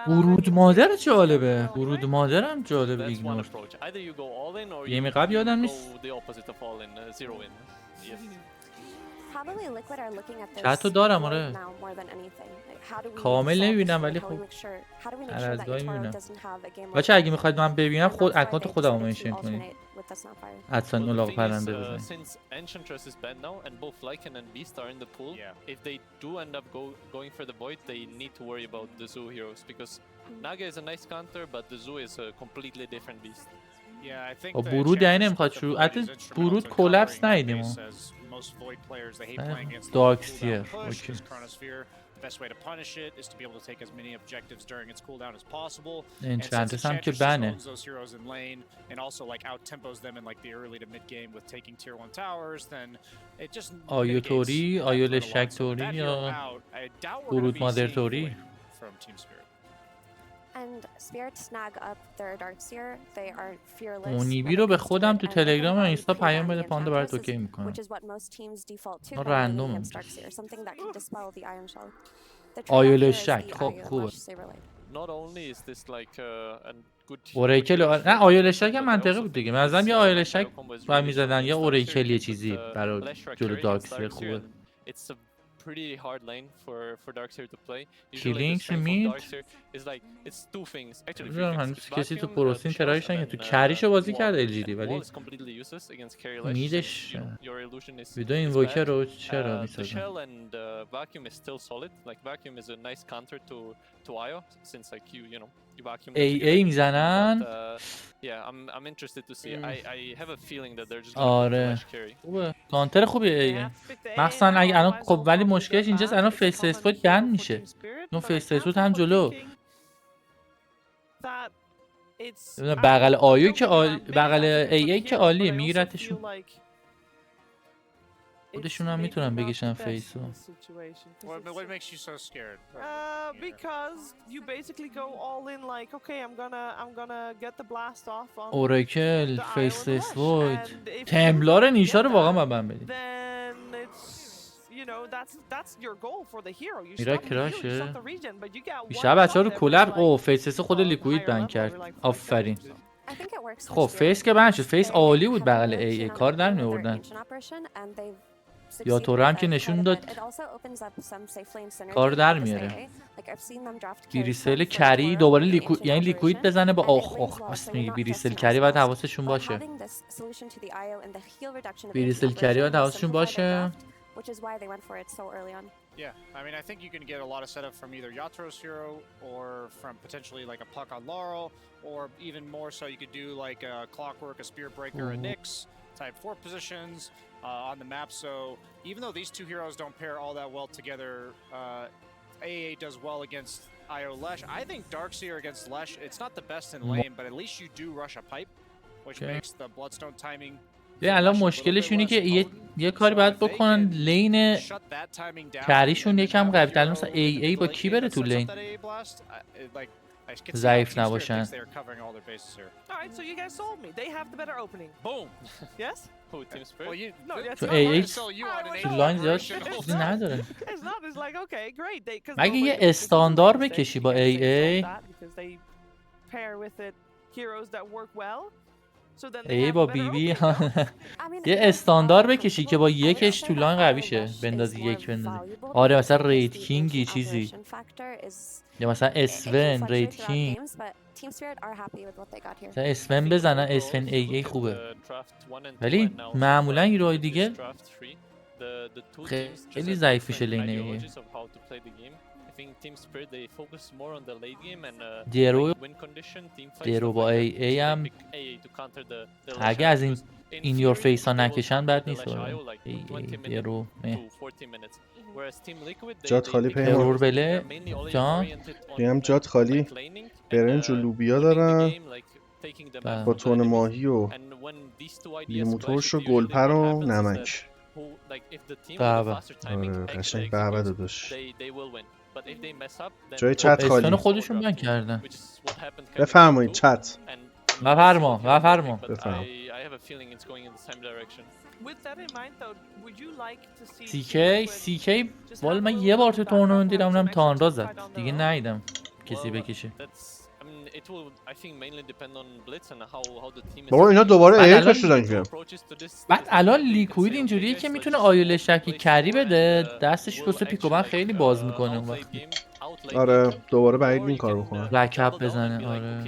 ورود مادر جالبه. ورود مادرم جالبه. ایگنور گیم قبل یادم نیست. چت رو دارم آره. کامل نمیبینم ولی خب هر از گاهی میبینم. بچه اگه میخواید من ببینم خود اکانت خودم رو منشن کنید. حتما الاغ پرنده بزنید. برود یعنی نمیخواد شروع. حتی برود کلپس ندیدیم. دارکستیر. انچنتس هم که بنه. آیو توری، آیو لشک توری یا برود مادر توری. اونیبی رو به خودم تو تلگرام و اینستا پیام بده پاندا برات اوکی میکنم. رندوم. آیو لشک خب خوبه. اوریکل نه آیو لشک هم منطقی بود دیگه. مثلا یه آیو لشک با میزدن یا اوریکل یه چیزی برای جلو دارکسیر خوبه. Pretty hard lane for Darkseer to play. کلینکس مید. هنوز کسی تو پروسین ترایش نگه. تو کریشو بازی کرده الجیدی ولی میدش ویدو اینوکر رو چرا میسازن. ای میزنن. آره خوبه. کانتر خوبیه ای. مخصوصا اگه الان خب ولی مشکلش اینجاست الان فیس اسپوت بند میشه. اون فیس اسپوت هم جلو. بغل آیو که بغل ای که عالیه میگیرتشون. خودشون هم میتونن بکشن فیسو. What makes you so scared? Because you basically go all in like okay I'm gonna get the blast off on اوراکل فیس اسپوت تمبلار نیشا رو واقعا من بدید. میرا کراشه بیشتر بچه ها رو کلر. او فیس اسپوت خود لیکویید بند کرد. آفرین. خب فیس که بند شد. فیس عالی بود بغل ای کار در می آوردن. یا تو هم که نشون داد کار در میاره. بیریسل کری دوباره لیکوید یعنی لیکوید بزنه با آخ راست میگی. بیریسل کری باید حواسشون باشه. بیریسل کری باید حواسشون باشه. Yeah, I mean, I think you can get a lot of setup from either Yatro's hero or from potentially like a Puck on Laurel, or even more so you could do like a Clockwork, a Spirit Breaker, a Nyx type 4 positions on the map. So even though these two heroes don't pair all that well together, AA does well against IO Lesh. I think Darkseer against Lesh, it's not the best in lane, but at least you do rush a pipe, which makes the Bloodstone timing. الان مشکلش اینه که یه کاری باید بکنن لین کریشون یکم قوی تر. مثلا ای با کی بره تو لین ضعیف نباشن. تو ای تو لاین زیاد چیزی نداره. مگه یه استاندار بکشی با ای ای با بی بی یه استاندار بکشی که با یکش تو لاین قوی شه. بندازی یک بندازی. آره مثلا رید کینگی چیزی یا مثلا اسون رید کینگ مثلا اسون بزنن. اسون ای خوبه ولی معمولا هیروهای دیگه خیلی ضعیف میشه لین ای. دیرو با ای هم اگه از این یور فیس ها نکشن بد نیست. دیرو جات خالی پیمور بله جان هم جات خالی. برنج و لوبیا دارن با تون ماهی و لیمو ترش و گلپر و نمک. بابا آره قشنگ بابا داداش. جای چت خالی. اسفن خودشون بند کردن. بفرمایید چت. بفرما. سی کی والا من یه بار تو تورنومنت دیدم اونم تانرا زد دیگه ندیدم. کسی بکشه. بابا اینا دوباره بعد ای الان- کشیدن که. بعد الان لیکوید اینجوریه که میتونه آیل شکی کری بده، دستش واسه پیکوبن خیلی باز میکنه اون وقت. آره دوباره بعید این کار بکنن. بکاپ بزنه. آره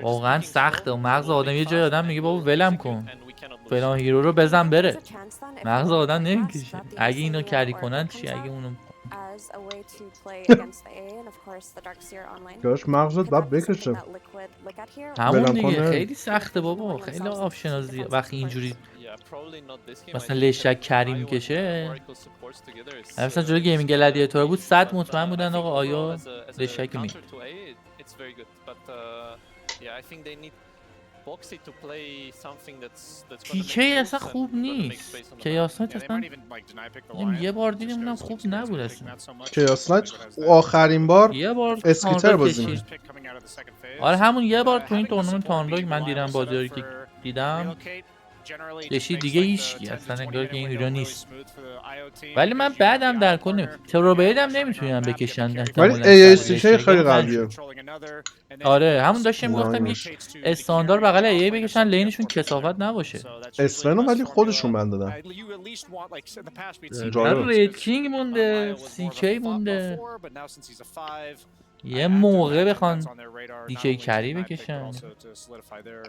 واقعا سخته و مغز آدم یه جای آدم میگه بابا ولم کن فلان هیرو رو بزن بره، مغز آدم نمیکشه. اگه اینو کری کنن چی؟ اگه اونو داشت مغزت باید بکشه. همون ولم دیگه کنه. خیلی سخته بابا، خیلی آپشن زیاد. وقتی اینجوری مثلا لشک کری میکشه، مثلا جلوی گیمینگ گلادیاتور بود 100 مطمئن بودن آقا آیا لشک می تیکه اصلا خوب نیست. کیاسات اصلا یه بار دیدم خوب نبود اصلا. کیاسنایت آخرین بار یه بار اسکیتر تورنومت بازی کشید. آره همون یه بار تو این تورنومنت تانلوگ من دیدم بازیاری که دیدم کشید دیگه هیچکی اصلا انگار که این هیرو نیست. ولی من بعدم در کل تروبیدم نمیتونم بکشن. ولی ای سی خیلی قویه. آره همون داشتم میگفتم یک استاندار بغل ای بکشن لینشون کثافت نباشه. اسفنو ولی خودشون بند دادن. من رید کینگ مونده، سی کی مونده. یه موقع بخوان دیکی کری بکشن.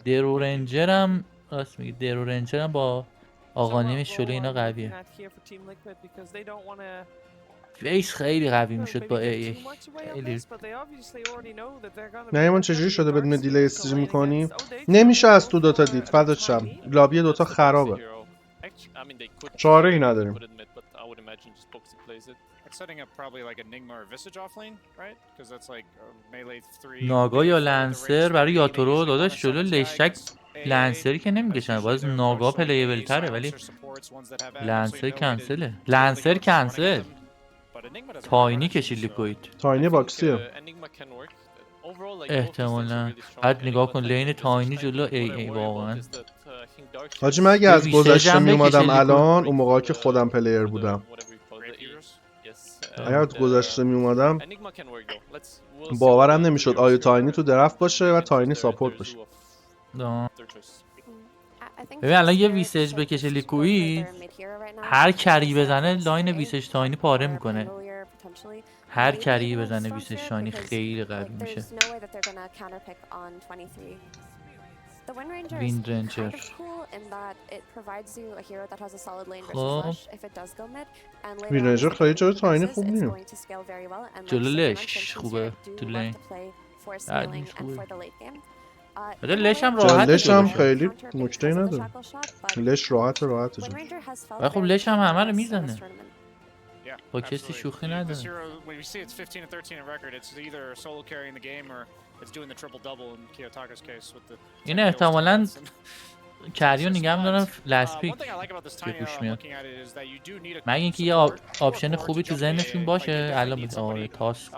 درو رنجر هم راست میگی، درو رنجر هم با آقانیم شله اینا قویه. فیس خیلی قوی میشد با ای خیلی. نه ایمان چجوری شده بدون دیلی استریم میکنیم؟ نمیشه از تو دوتا دید. فدات شم لابی دوتا خرابه، چاره ای نداریم. ناگا یا لنسر برای یاتورو داداش جلو لشک لنسری که نمیکشن، باز ناگا پلیبل تره ولی لنسر کنسله. لنسر کنسل. تاینی کشید لیکوید. تاینی باکسیه احتمالاً. بعد نگاه کن لین تاینی جلو ای واقعا. حاجی من اگه از ویسیج گذشته هم میومدم بکشه الان اون موقع که خودم پلیر بودم، اگه از گذشته میومدم باورم نمیشد آیا تاینی تو درفت باشه و تاینی ساپورت باشه. ببین الان یه ویسیج بکشه لیکوید، هر کری بزنه لاین ویسیج تاینی پاره میکنه. هر کری بزنه ویسیج تاینی خیلی قوی میشه. ویند رنجر. خب ویند رنجر خیلی جلو تاینی خوب نیم. جلو لش خوبه تو لین. بده لش هم راحت. لش هم خیلی نکته نداره. لش راحت جلو. ولی خب لش هم همه رو میزنه. با کسی شوخی نداره. این احتمالاً کریو نگم دارم لسپیک به گوش میاد. مگه اینکه یه آپشن خوبی تو ذهنشون باشه. الان میگه آره تاسک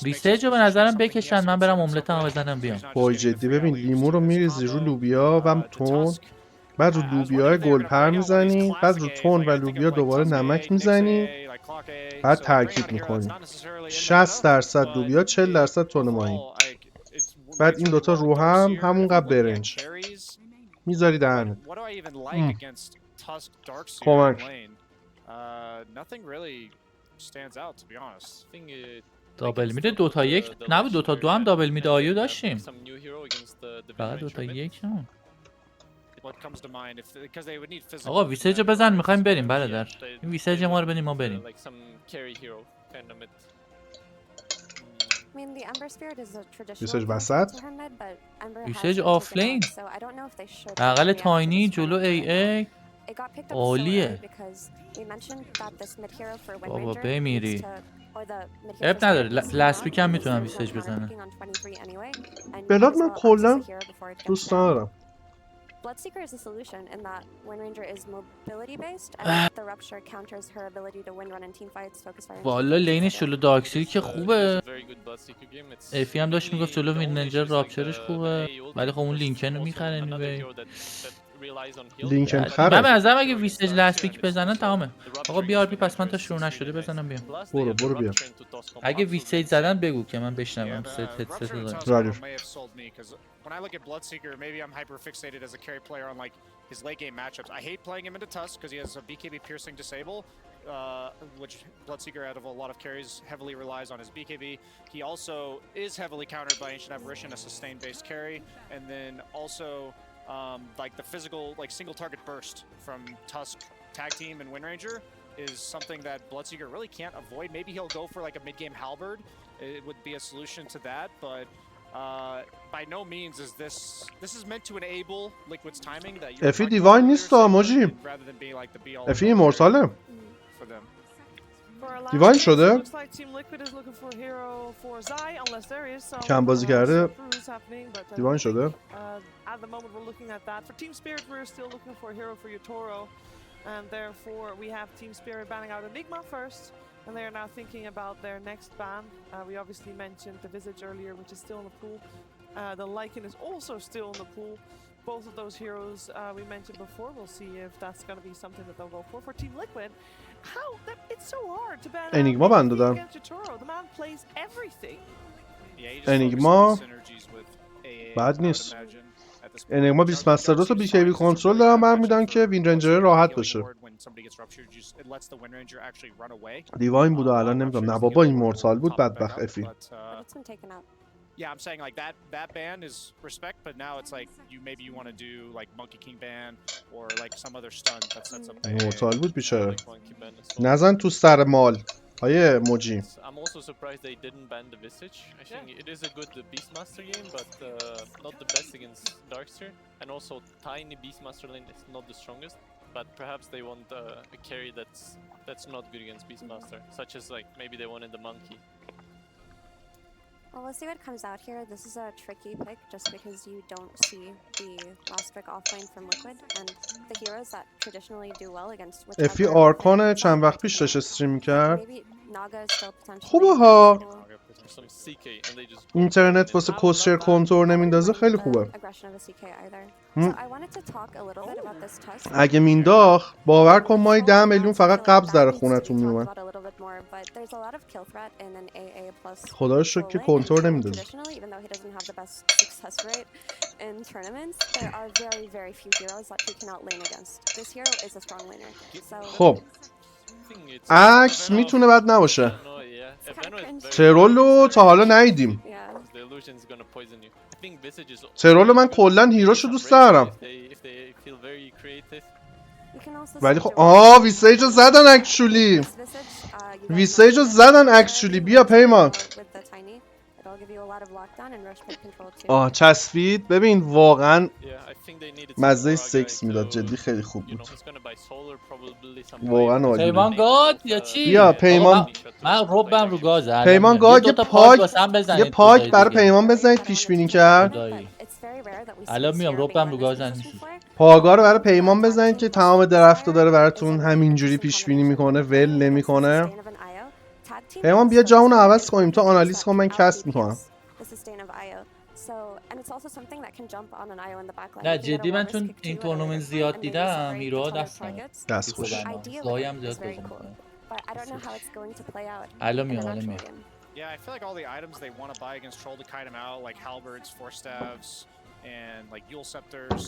ویسیج رو به نظرم بکشن، من برم املتمو بزنم بیام. وای جدی ببین لیمو رو میریزی رو لوبیا و تون، بعد رو لوبیا گلپر میزنی، بعد رو تون و لوبیا دوباره نمک میزنی، بعد ترکیب میکنی 60% لوبیا 40% تون ماهی، بعد این دوتا رو هم همونقدر برنج میذاری دهنت. کمک دابل میده 2-1 نبود 2-2 هم دابل میده آیو داشتیم. فقط 2-1 هم. آقا ویسیج بزن میخوایم بریم برادر. این ویسیج ما رو بدیم ما بریم. ویسیج وسط، ویسیج آفلین بغل تاینی جلو ای عالیه بابا بمیری. اب نداره لسپیک هم میتونم ویسیج بزنم. بلاد من کلا دوست ندارم. Bloodseeker is a solution in that Wind Ranger is mobility based and the rupture counters her ability to win run in team fights, focus fire. والا لینش جلو داکسیل که خوبه. افی هم داشت میگفت جلو ویند رنجر راپچرش خوبه، ولی خب اون لینکن رو میخره نیوی. relies on heal. لینک من خره. به نظرم اگه ویستج لست پیک بزنن تمامه. آقا بی آر پی پس من تا شروع نشده بزنم بیام. Plus, they برو have the برو بیا. rupture into Toscom. اگه ویستج زدن بگو که من Yeah, بشنوم. but, ست Rupture دارم. Toscom Roger. may have sold me because when I look at Bloodseeker, maybe I'm hyper fixated as a carry player on like his late game matchups. I hate playing him into Tusk because he has a BKB piercing disable, which Bloodseeker out of a lot of carries heavily relies on his BKB. He also is heavily countered by Ancient Apparition, a sustained based carry, and then also like the physical like single target burst from Tusk tag team and Wind Ranger is something that Bloodseeker really can't avoid. Maybe he'll go for like a mid-game halberd. It would be a solution to that, but by no means is this is meant to enable Liquid's timing that you're افی talking دیواین about نیست earlier, موجی. rather than being like the be all افی and all ایمورتاله. for them. دیواین شده. کم بازی کرده. دیواین شده. At the moment we're looking at that. For Team Spirit we're still looking for a hero for Yotoro. And therefore we have Team Spirit banning out Enigma first. And they are now thinking about their next ban. We obviously mentioned the Visage earlier, which is still in the pool. The Lycan is also still in the pool. Both of those heroes we mentioned before. We'll see if that's going to be something that they'll go for. For Team Liquid, it's so hard to ban Enigma out ban anything دادم. against Yotoro. The man plays everything. Yeah, he just Enigma focuses on synergies with AA, bad I would news. imagine, at this point. انیگما 20 مسترز و بی کی بی کنترل دارن برمیدن که وین رنجر راحت بشه. دیواین بود و الان نمیدونم. نه بابا این مورتال بود بدبخت افی. But it's been taken out. Yeah, I'm saying like that ban is respect, but now it's like maybe you want to do like Monkey King ban or like some other stun that sets up AA. مورتال بود بیچاره. Like Monkey ban as well. نزن تو سر مال. آیه موجی. I'm also surprised they didn't ban the Visage. I think it is a good Beastmaster game, but not the best against Darkseer. And also, tiny Beastmaster lane is not the strongest. But perhaps they want a carry that's not good against Beastmaster, such as like maybe they wanted the Monkey. Well, we'll see what comes out here. This is a tricky pick just because you don't see the last pick offlane from Liquid and the heroes that traditionally do well against افی آرکان چند وقت پیش داشت استریم کرد. Maybe Naga is still potentially خوبه ها. Some CK and they just اینترنت واسه کوسچر کنتور نمیندازه خیلی خوبه. اگه مینداخت باور کن مای 10 میلیون فقط قبض در خونتون میومد. خدا رو شکر که کنتور نمیندازه. خب عکس میتونه بد نباشه. ترولو تا حالا ندیدیم. ترولو من کلا هیروشو دوست دارم. ولی خب ویسیجو زدن اکچولی. ویسیجو زدن اکچولی. بیا پیمان. چسبید. ببین واقعا مزه سکس میداد. جدی خیلی خوب بود. واقعا عالی. پیمان گاد یا چی؟ بیا پیمان. من ربم رو گازه. پیمان گاد یه پاک برای پیمان بزنید پیش بینی کرد. الان میام ربم رو گازن نیست. پاگا رو برای پیمان بزنید که تمام درفتو داره براتون همینجوری پیش بینی میکنه، ول نمیکنه. پیمان بیا جامونو عوض کنیم تو آنالیز کن من کست میکنم. نه جدی من چون این تورنومنت زیاد دیدم هیروها دست خوش گاهیم زیاد بازی میکنم. الان میام Yeah, I feel like all the items they want to buy against Troll to kite him out, like halberds, force staves, and like Yule scepters.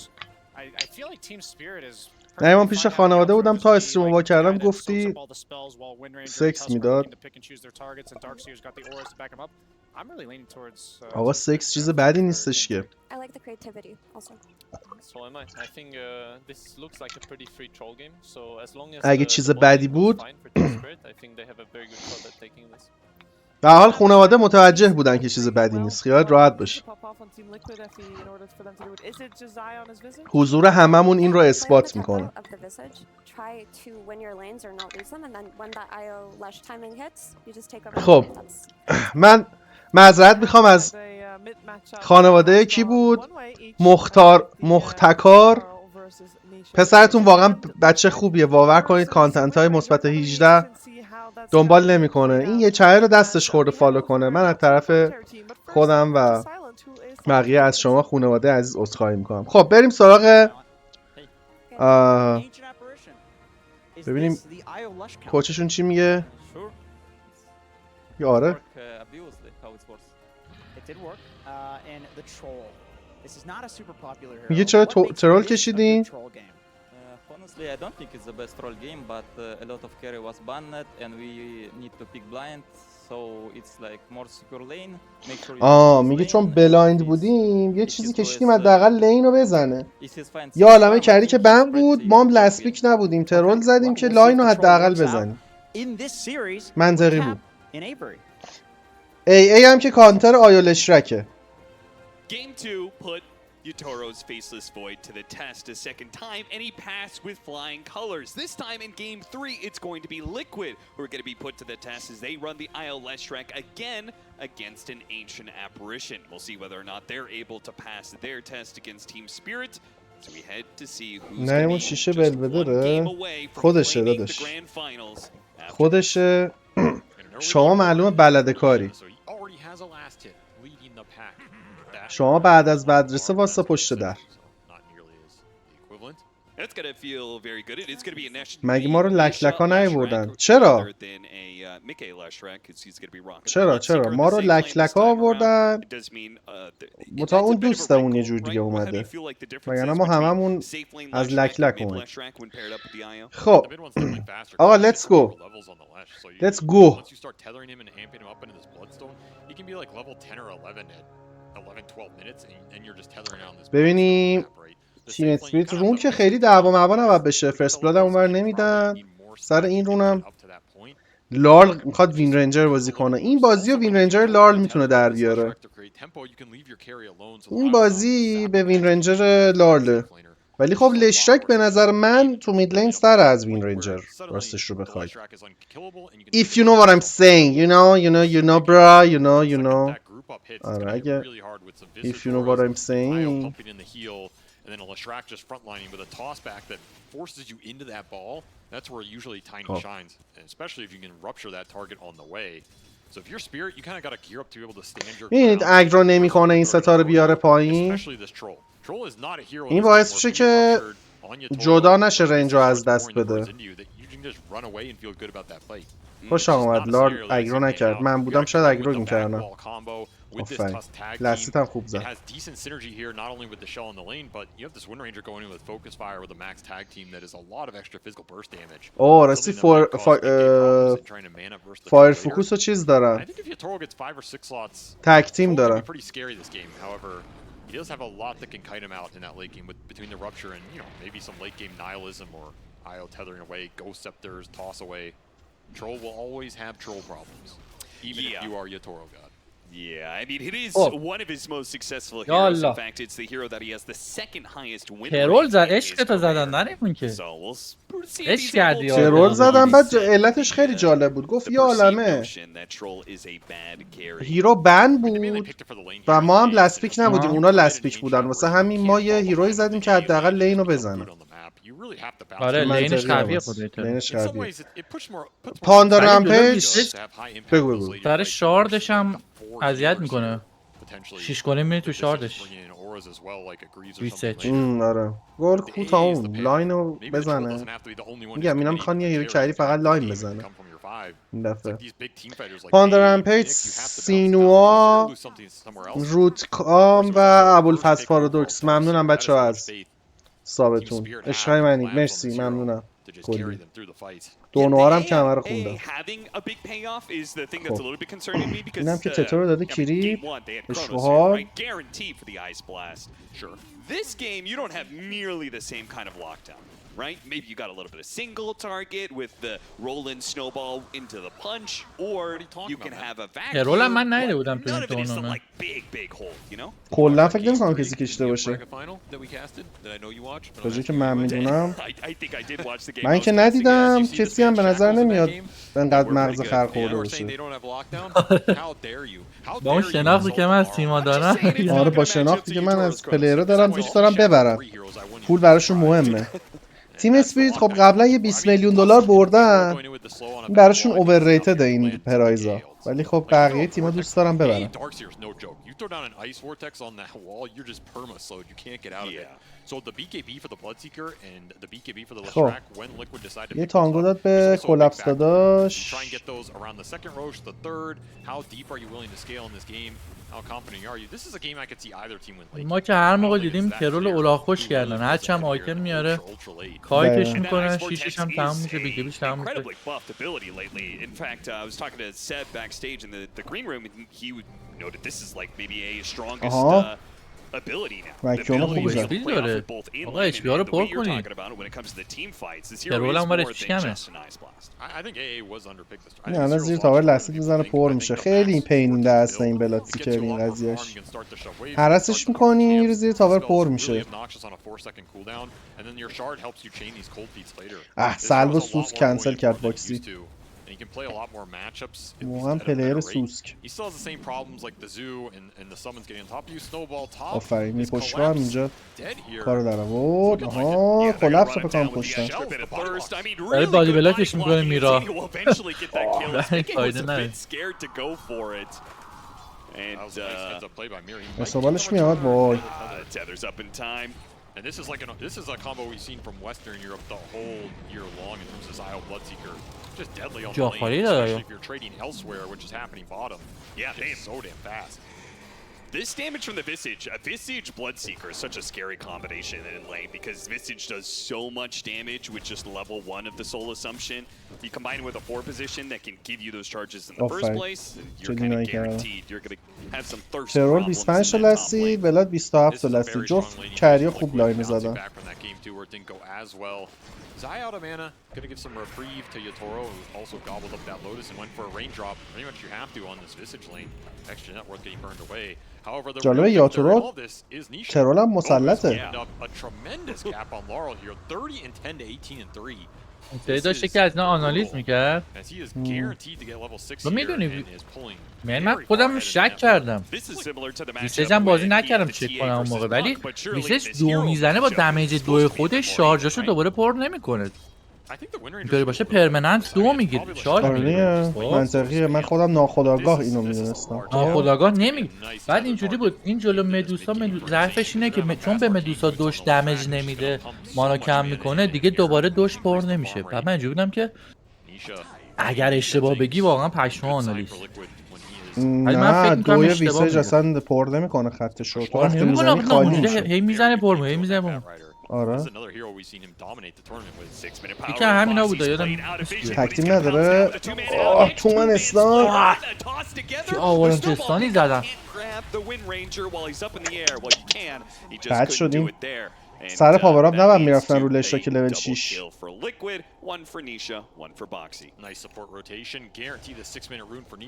I feel like Team Spirit is. نه من پیش خانواده بودم تا استریم با کردم گفتی سکس میداد. آقا سکس چیز بدی نیستش که. اگه چیز بدی بود به حال خانواده متوجه بودن که چیز بدی نیست. خیالت راحت باشه. حضور هممون این رو اثبات میکنه. خب من معذرت میخوام از خانواده کی بود؟ مختکار. پسرتون واقعا بچه خوبیه. باور کنید کانتنت های مثبت 18 دنبال نمیکنه. این یه چهره رو دستش خورده فالو کنه. من از طرف خودم و بقیه از شما خانواده عزیز عذرخواهی میکنم. خب بریم سراغ ببینیم کوچشون چی میگه. آره میگه چرا ترول کشیدین؟ Honestly, I don't think it's the best troll game, but a lot of carry was banned and we need to pick blind, so it's like more secure lane. Make sure you میگه چون بلایند بودیم یه چیزی کشیدیم حداقل لین رو بزنه. یه عالمه کردی که بند بود، ما هم لسپیک نبودیم، ترول زدیم که لاین رو حداقل بزنیم. منطقی بود. ای هم که کانتر آیولشرکه. Game 2 put Yatoro's Faceless Void to the test a second time, and he passed with flying colors. This time in Game 3, it's going to be Liquid who are going to be put to the test as they run the ILS track again against an Ancient Apparition. We'll see whether or not they're able to pass their test against Team Spirit. So we head to see who's going to be just one game away from claiming the Grand Finals. خودشه. شما معلومه بلده کاری. شما بعد از مدرسه واسه پشت در. مگه ما رو لکلکا نیاوردن؟ چرا ما رو لکلکا آوردن؟ متا اون دوستمون یه جور دیگه اومده، وگرنه ما هممون از لکلک اومد. خب آقا let's go. ببینیم تیم اسپریت رون که خیلی دعوا معوا نباید بشه. فرست بلاد هم اونور نمیدن. سر این رونم لارل میخواد وین رنجر بازی کنه. این بازی و وین رنجر لارل میتونه در بیاره. این بازی به وین رنجر لارله، ولی خب لشتک به نظر من تو مید لین سر از وین رنجر راستش رو بخوای. If you know what I'm saying, you know bro, you know. آره اگه if you know what I'm saying. And then a Leshrac just frontlining with a toss back that forces you into that ball. That's where usually Tiny shines, and especially if you can rupture that target on the way. So if you're Spirit, you kind of got to gear up to be able to stand your ground. این اگرو نمیکنه این ستاره بیاره پایین. این باعث میشه که جدا نشه رنج رو از دست بده. خوش آمد لارد اگرو نکرد. من بودم شاید اگرو میکردم. آفرین لسیت هم خوب زد. اوه راستی فایر فوکوس و چیز دارن، تک تیم دارن. He does have a lot that can kite him out in that late game between the rupture and, you know, maybe some late game nihilism or IO tethering away, ghost scepters, toss away. Troll will always have troll problems, even if you are Yatoro God. Yeah, I mean, it is one of his most successful heroes. In fact, it's the hero that he has the second highest win rate. ترول زد عشقتو زدن نریمون که عشق کردی. ترول زدن بعد علتش خیلی جالب بود. گفت یه عالمه هیرو بند بود و ما هم لسپیک نبودیم، اونا لسپیک بودن، واسه همین ما یه هیروی زدیم که حداقل لینو بزنه. آره لینش قویه خودت. لینش قویه. پاندر رمپیج بگو سر شاردش هم اذیت میکنه. 6 گل میره تو شاردش. ریسچ. آره. گل کوتاهم لاینو بزنه. میگم اینا میخوان یه هیرو کری فقط لاین بزنه. این دفعه پاندر رمپیج، سینوا، روتکام و ابوالفضل پارادوکس. ممنونم بچه‌ها از سابتون. عشقای منی مرسی ممنونم. کلی دونوارم کمر خوندم. اینم که تتر داده کریپ اشوهار. This game you don't have nearly the same kind of lockdown, right? Maybe you got a little bit of single target with the roll-in snowball into the punch, or you can have a vacuum. رول من نیده بودم تو این تورنومنت. big hole, you know? کلا فکر نمی‌کنم کسی کشیده باشه. راجعی که من میدونم من که ندیدم، کسی هم به نظر نمیاد انقدر مغز خر خورده باشه. با اون شناختی که من از تیما دارم. آره با شناختی که من از پلیرها دارم دوست دارم ببرم. پول براشون مهمه. تیم اسپریت خب قبلا یه 20 میلیون دلار بردن، این براشون اوورریتد این پرایزا. ولی خب بقیه تیم‌ها دوست دارن ببرن. Darkseer's no joke. You throw down an ice vortex on that wall, you're just perma-slowed. You can't get out of it. So the BKB for the Bloodseeker and the BKB for the خب Leshrac when Liquid decide to یه pick those تانگو up, داد is به also a big کلپس factor. داداش. Try and get those around the second roche, the third. How deep are you willing to scale in this game? How confident are you? This is a game I could see either team win late. ما که هر موقع دیدیم ترول اولاغ خوش کردن، هرچی هم آیتم میاره کایتش میکنن، شیشش هم تمام میشه، بیگیبیش تمام میشه. Incredibly buffed ability lately. In fact, I was talking to Seb backstage in the green room, and he noted this is like maybe a strongest ability now. مکیوم خوبی زد. بیل داره. آقا HP ها رو پر کنید. ترول هم بارش کمه. I think AA was underpicked this time. این الان زیر تاور لستیک میزنه پر میشه. خیلی این پینینده اصلا این بلاتسیکر این قضیهش. هرسش میکنی میره زیر تاور پر میشه. سلب و سوس کنسل کرد باکسی. واقعا پلیر سوسک. آفرین میپشت رو هم اینجا کارو در آورد. آها کلپس رو بکنم پشتن. برای بادی بلاکش میکنه میرا. فایده نداره. استقبالش میاد وای. And this is a combo we've seen from Western Europe the whole year long in terms of Zio Bloodseeker. Just deadly on the lane, especially if you're trading elsewhere, which is happening bottom. Yeah, just so damn fast. This damage from the Visage, a Visage Bloodseeker is such a scary combination in lane because Visage does so much damage with just level 1 of the Soul Assumption. You combine it with a 4 position that can give you those charges in the first place, and you're kind of guaranteed you're going to have some thirst ترول problems 25 تا لستی، بلاد 27 تا لستی. جفت کری خوب لاین زدن. Zai out of mana, gonna give some reprieve to Yatoro, who also gobbled up that Lotus and went for a raindrop. Pretty much you have to on this Visage lane. Extra net worth getting burned away. However, the جالبه یاتورو ترول هم مسلطه. a tremendous gap on Laurel here, 30 and 10 to 18 and 3. سری داشته که از اینا آنالیز میکرد. تو میدونی من خودم شک کردم. ویسج هم بازی نکردم چک کنم اون موقع، ولی ویسج دو میزنه با دمیج دو خودش شارژاشو دوباره پر نمیکنه. اینطوری باشه پرمننت دو میگیره، شارژ میگیره. منطقیه. من خودم ناخودآگاه اینو میدونستم. ناخودآگاه نمیگه. بعد اینجوری بود این جلو مدوسا ضعفش اینه که چون به مدوسا دوش دمیج نمیده، مانا کم میکنه، دیگه دوباره دوش پر نمیشه. بعد من اینجوری بودم که اگر اشتباه بگی واقعا پشمام آنالیز. نه دوی ویسج اصلا پر نمیکنه خطشو. تو وقتی میزنی خالی میشه. هی میزنه پر هی میزنه پر. آره یکی همینا بوده یادم تکتیم نداره. تو من اسلام که آورنجستانی زدن. بد شدیم. سر پاوراب نباید میرفتن رو لشتا که لول 6.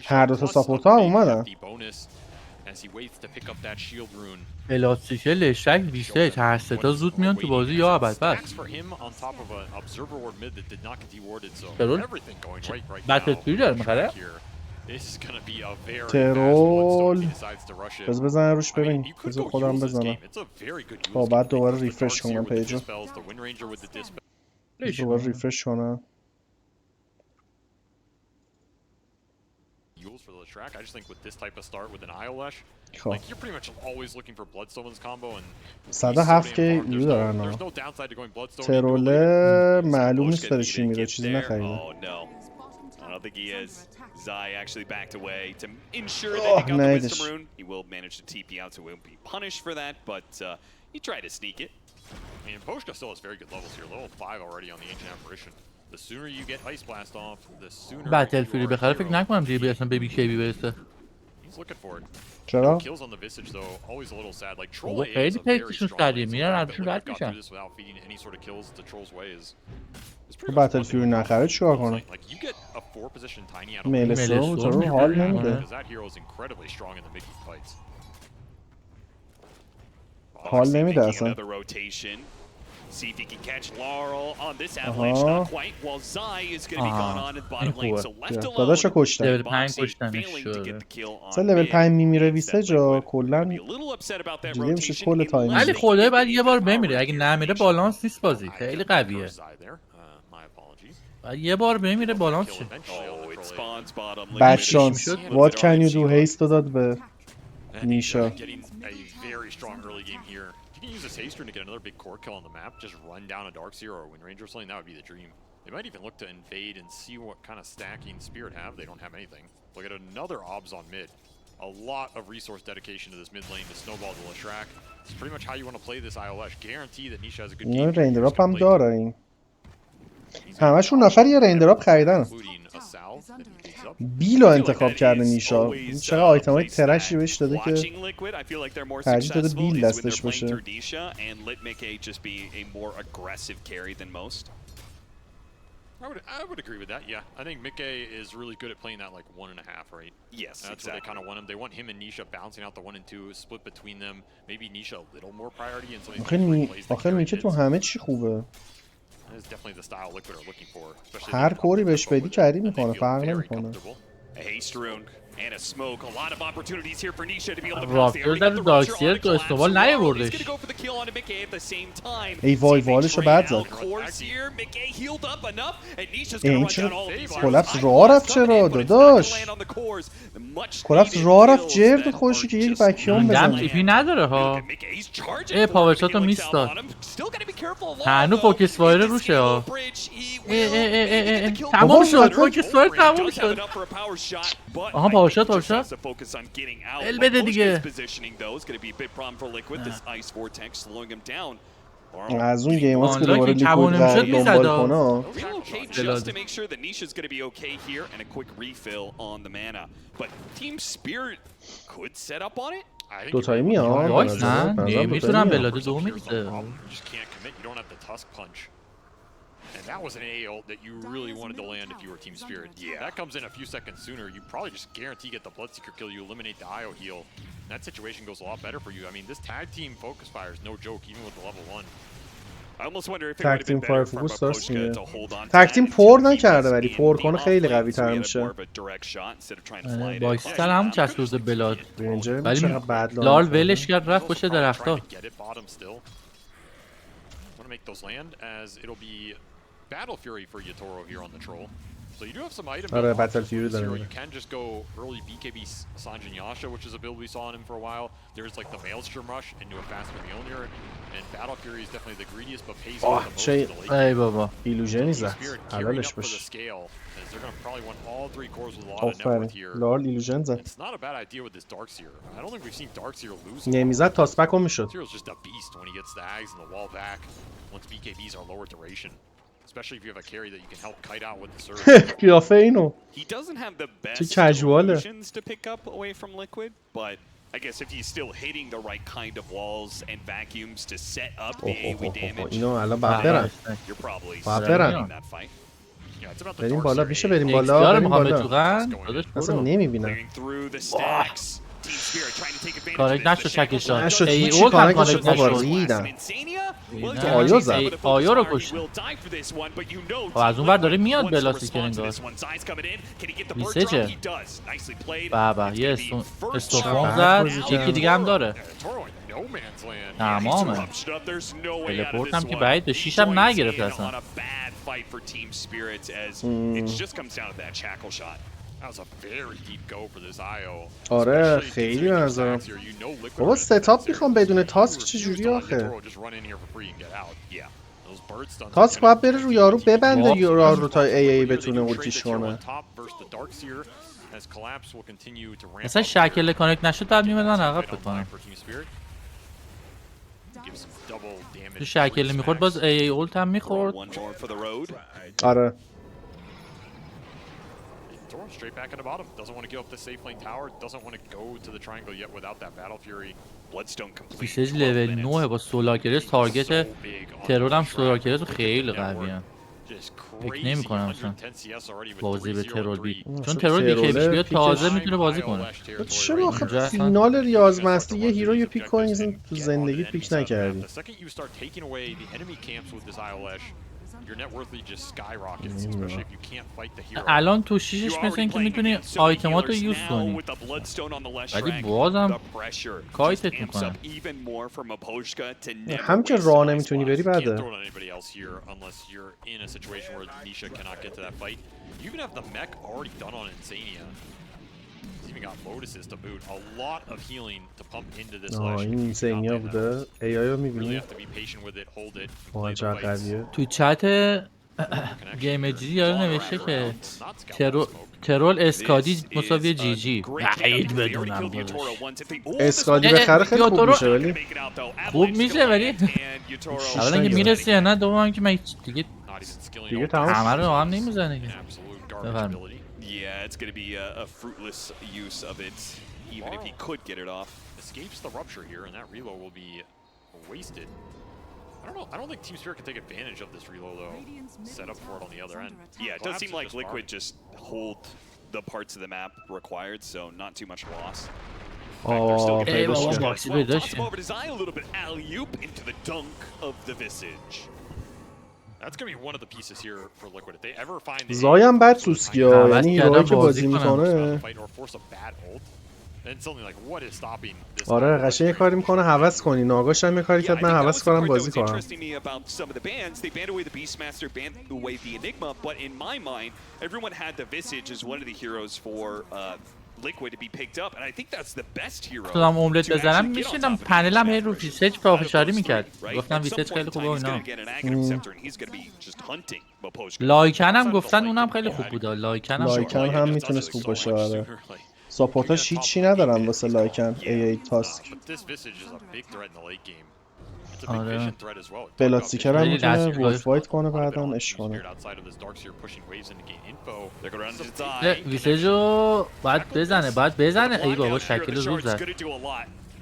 هر دو تا ساپورت ها اومدن. الاستیکه لشک ویسج هر سه تا زود میان تو بازی یا ابدبخت. ترول بتلفیلد داره میخره. ترول بزنن روش ببینیم. بذار خودم بزنم. خب بعد دوباره ریفرش کنم پیجو. دوباره ریفرش کنم. I just think with this type of start with an Iolash, خب like you're pretty much always looking for Bloodstone's combo and 107 که ایو دارن ها. تروله معلوم نیست داره چی میره، چیزی نخریده. I don't think he is. Zai actually backed away to ensure that he got the wisdom rune. He will manage to TP out, so he won't be punished for that, but he tried to sneak it. I mean, Poshka still has very good levels here. Level 5 already on the Ancient Apparition. The sooner you get Ice Blast off, the sooner بتلفیلد بخره فکر نکنم دیگه اصلا ببی کی برسه. He's looking for it. چرا؟ Kills on the Visage though, always a little sad. Like Troll A خیلی پیکشون قدیم میرن ازشون رد میشن. تو بتلفیلد نخره چیکار کنه؟ میلستون تو حال نمیده. حال نمیده اصلا. See if he can catch Laurel on this avalanche. Not quite. While Zai is going to be gone on in the bottom lane. So left alone. داداشو کشتن. Failing to get the kill on. سه لول 5 میمیره ویسجا کلاً دیگه میشه کل تایم. ولی خدای بعد یه بار بمیره. اگه نمیره بالانس نیست بازی. خیلی قویه. بعد یه بار بمیره بالانس شه. spawns bottom. بد Liquid شانس. is- What can you do haste رو داد به And Nisha. getting a very strong early game here. If you can use this haste rune to get another big core kill on the map, just run down a Darkseer or a Wind Ranger or something, that would be the dream. They might even look to invade and see what kind of stacking Spirit have. They don't have anything. Look at another obs on mid. A lot of resource dedication to this mid lane to snowball the Lashrak. It's pretty much how you want to play this ILS. Guarantee that Nisha has a good اینا game. رندراپ هم داره این. همشون نفر یه رندراپ خریدن. بیلو انتخاب کرده نیشا. چقدر آیتم های ترشی بهش داده که ترجیح داده بیل دستش باشه. I would agree with that, yeah. I think Mikke is really good at playing that like 1.5, right? Yes, That's what they kind of want him. They want him and Nisha bouncing out the 1 and 2, split between them. Maybe Nisha a little more priority and something. آخه میشه تو همه چی خوبه. That is definitely the style Liquid are looking for. especially هر if they کوری come بهش forward بدی with it, کری and they میکنه، feel فرق very نمیکنه. comfortable. A haste rune and a smoke. A lot of opportunities here for Nisha to be able to pass رافت the در area. The دارکسیر rupture on تو the collapse. استوال Wow, he's نیاوردش. gonna go for the kill on Mikke at the same time. ای وای See, they والشو trade بد out زد. cores here. Mikke healed up enough and Nisha's gonna این run چرا down all of these. کلپس Eyes راه رفت coming چرا in, but it's not gonna داداش؟ land on the cores. The much کلپس needed راه رفت kills جرد that خوشی are که یک just بکیوم این دم بزنه. تیپی نداره Look ها. at Mikke, he's charging ای for it, پاورشات but رو he looks میستاد. down on him. Still gotta be careful along, هنو though. فوکس فایر He gets روشه the ها. bridge. He ای will ای ای ای ای. maybe get the kill. تموم شد بابا، فوکس فایر تموم Does have شد. it up for a power shot, but آها I پاورشات think he just پاورشات. has to focus on getting out. ال Like بده most دیگه. of his positioning though is going to be a big problem for Liquid. This ice vortex slowing him down. از اون گیم هاست که آنلاین دوباره که لیکوید کبانه قرار میشد دنبال میزد کنه ها. Relocate just to make sure that Nisha's going to be okay here and a quick refill on the mana. But Team Spirit could set up on it. I think دوتایی it would. میاد. وایس نه به نظرم نمیتونم دوتایی میاد. بلاده دو میریزه. You just can't commit. You don't have the tusk punch. And that was an AA ult that you really wanted to land if you were Team Spirit. Yeah. That comes in a few seconds sooner. You probably just guarantee get the Bloodseeker kill. You eliminate the IO heal. That situation goes a lot better for you. I mean, this tag team focus fire is no joke, even with the level 1. I almost wonder if it تگ would have تیم been فایر better from فوکوس راست Apochka میگه. to hold on to تگ that تیم until پر he نکرده was ولی in پر the کنه خیلی offlane, قوی so he تر had میشه. more of a direct shot instead of trying to fly it باکستر across همون the map. چسبوزه بلاد. رنجر ولی چقدر بد لال کرده. ولش کرد رفت پشت درختا. Trying to get it bottom still. Want to make those land as it'll be Battle Fury for Yatoro here on the troll. So you do have some items. آره Battle Fury داره. You can just go early BKB Sanjin Yasha, which is a build we saw on him for a while. There's like the Maelstrom Rush into a faster Mjolnir, and Battle Fury is definitely the greediest, but pays the most چه to the late. ای بابا. ایلوژنی زد. Spirit gearing حلالش up for the باش. scale, as they're gonna probably want all 3 cores with a lot of net آفرین. worth here. لال ایلوژن زد. It's not a bad idea with this Darkseer. I don't think we've seen Darkseer lose. نمیزد تاسپک هم میشد. Darkseer's just a beast when he gets the Ags and the wall back. Once BKBs are lower duration, especially if you have a carry that you can help kite out with the surge. قیافه اینو. He doesn't have the best casual. illusions to pick up away from Liquid, but I guess if he's still hitting the right kind of walls and vacuums to set up the AoE damage, اینو الان باید برن. you're probably باید winning برن. that fight. Yeah, it's about the بریم بالا Darkseer میشه A. بریم بالا اکسیار بریم محمد بالا. توغن داداش اصلا برو. نمیبینم. Clearing through the stacks. Team Spirit trying to take advantage کارک of نشد this. The چکش داد. نشد. ای هیچی اول هم کارکش کارک بابا نشد. ریدم. Well, نه. آیا زد. ای آیا رو کشت. خب از اون ور داره میاد بلا سیکرینگار. میسه بابا یه استوفون زد. یکی دیگه هم داره. تمامه. تلپورت هم که بعید به 6 هم نگرفت اصلا. آره خیلی به نظرم. بابا ستاپ میخوام بدون تاسک چجوری آخه؟ تاسک باید بره رو یارو ببنده یارو رو تا ای بتونه اولتیش کنه. مثلا شکل کانکت نشد بعد میمدن عقب بکنم. تو شکل میخورد باز ای اولت هم میخورد. آره. Straight back at the bottom. Doesn't want to give up the safe lane tower. Doesn't want to go to the triangle yet without that Battle Fury. Bloodstone complete. پیسج لول 9 با سولاکرس تارگت ترور هم سولاکرس خیلی قوی هم. فکر نمی کنم اصلا بازی به ترور بی چون ترور بی که بیاد تازه میتونه بازی کنه. چرا آخه فینال ریاض مستر یه هیرو یه پیک کنی تو زندگی پیک نکردی. your net worth just skyrockets, especially if you can't fight the hero. الان تو شیشش مثل اینکه میتونی آیتماتو یوز کنی ولی بازم کایتت میکنن. هم که راه نمیتونی بری بده. You even have the mech already done on Insania. He's even got Lotuses to boot. A lot of healing to pump into this Lash. این اینسینیا بوده. AI رو Really میبینی؟ have to be patient with it, hold it, and play واقعا the چقدر fights. قویه. تو چت گیم جی یارو نوشته که ترول اسکادی مساوی جی جی. بعید بدونم داداش. اسکادی بخره خیلی خوب میشه ولی خوب میشه ولی اولا که میرسی یا نه، دوم که من دیگه دیگه تمام همه رو هم نمیزنه که. Absolute garbage بفرمایید. ability. Yeah, it's going to be a fruitless use of it, even if he could get it off. Escapes the rupture here, and that reload will be wasted. I don't know. I don't think Team Spirit can take advantage of this reload though. Set up for it on the other end. Yeah, it does seem like Liquid just hold the parts of the map required, so not too much loss. آه ای بابا پیداش کرد. باکسی Toss پیداش him over to Zai, a little bit alley-oop into the dunk of the Visage. That's gonna be one of the pieces here for Liquid. If they ever find the زایم بد سوسکی ها، یعنی هیروهایی که بازی میکنه. fight or force a bad ult, then something like what is stopping this? آره قشنگ یه کاری میکنه هوس کنی. ناگاش هم یه کاری Yeah, I کرد think من that هوس was the کنم part that بازی was کنم. interesting me about some of the bans. They banned away the Beastmaster, banned away the Enigma, but in my mind, everyone had the Visage as one of the heroes for Liquid to be picked up, and I think that's the best hero. تو هم املت to بزنم actually get on میشینم top of پنلم the هی رو Visage. ویسج Out پافشاری of those میکرد. three, right? گفتم At some ویسج point خیلی in خوبه و time, he's اینا. gonna get an Aghanim Scepter, and he's gonna be just hunting Bopojka. لایکن هم گفتن اونم خیلی خوب بود. لایکن هم لایکن هم میتونست خوب باشه. آره ساپورتاش هیچی ندارن واسه لایکن. AA تاسک. But this Visage is a big threat in the late game. It's a big آره. vision threat as well. بلاتسیکر هم خیلی میتونه دستگاه. وولف وایت کنه بعدا اش کنه. Outside of this Darkseer pushing waves in to gain info. They go down to نه، Zai. ویسج رو باید بزنه. ای بابا شکل رو زد.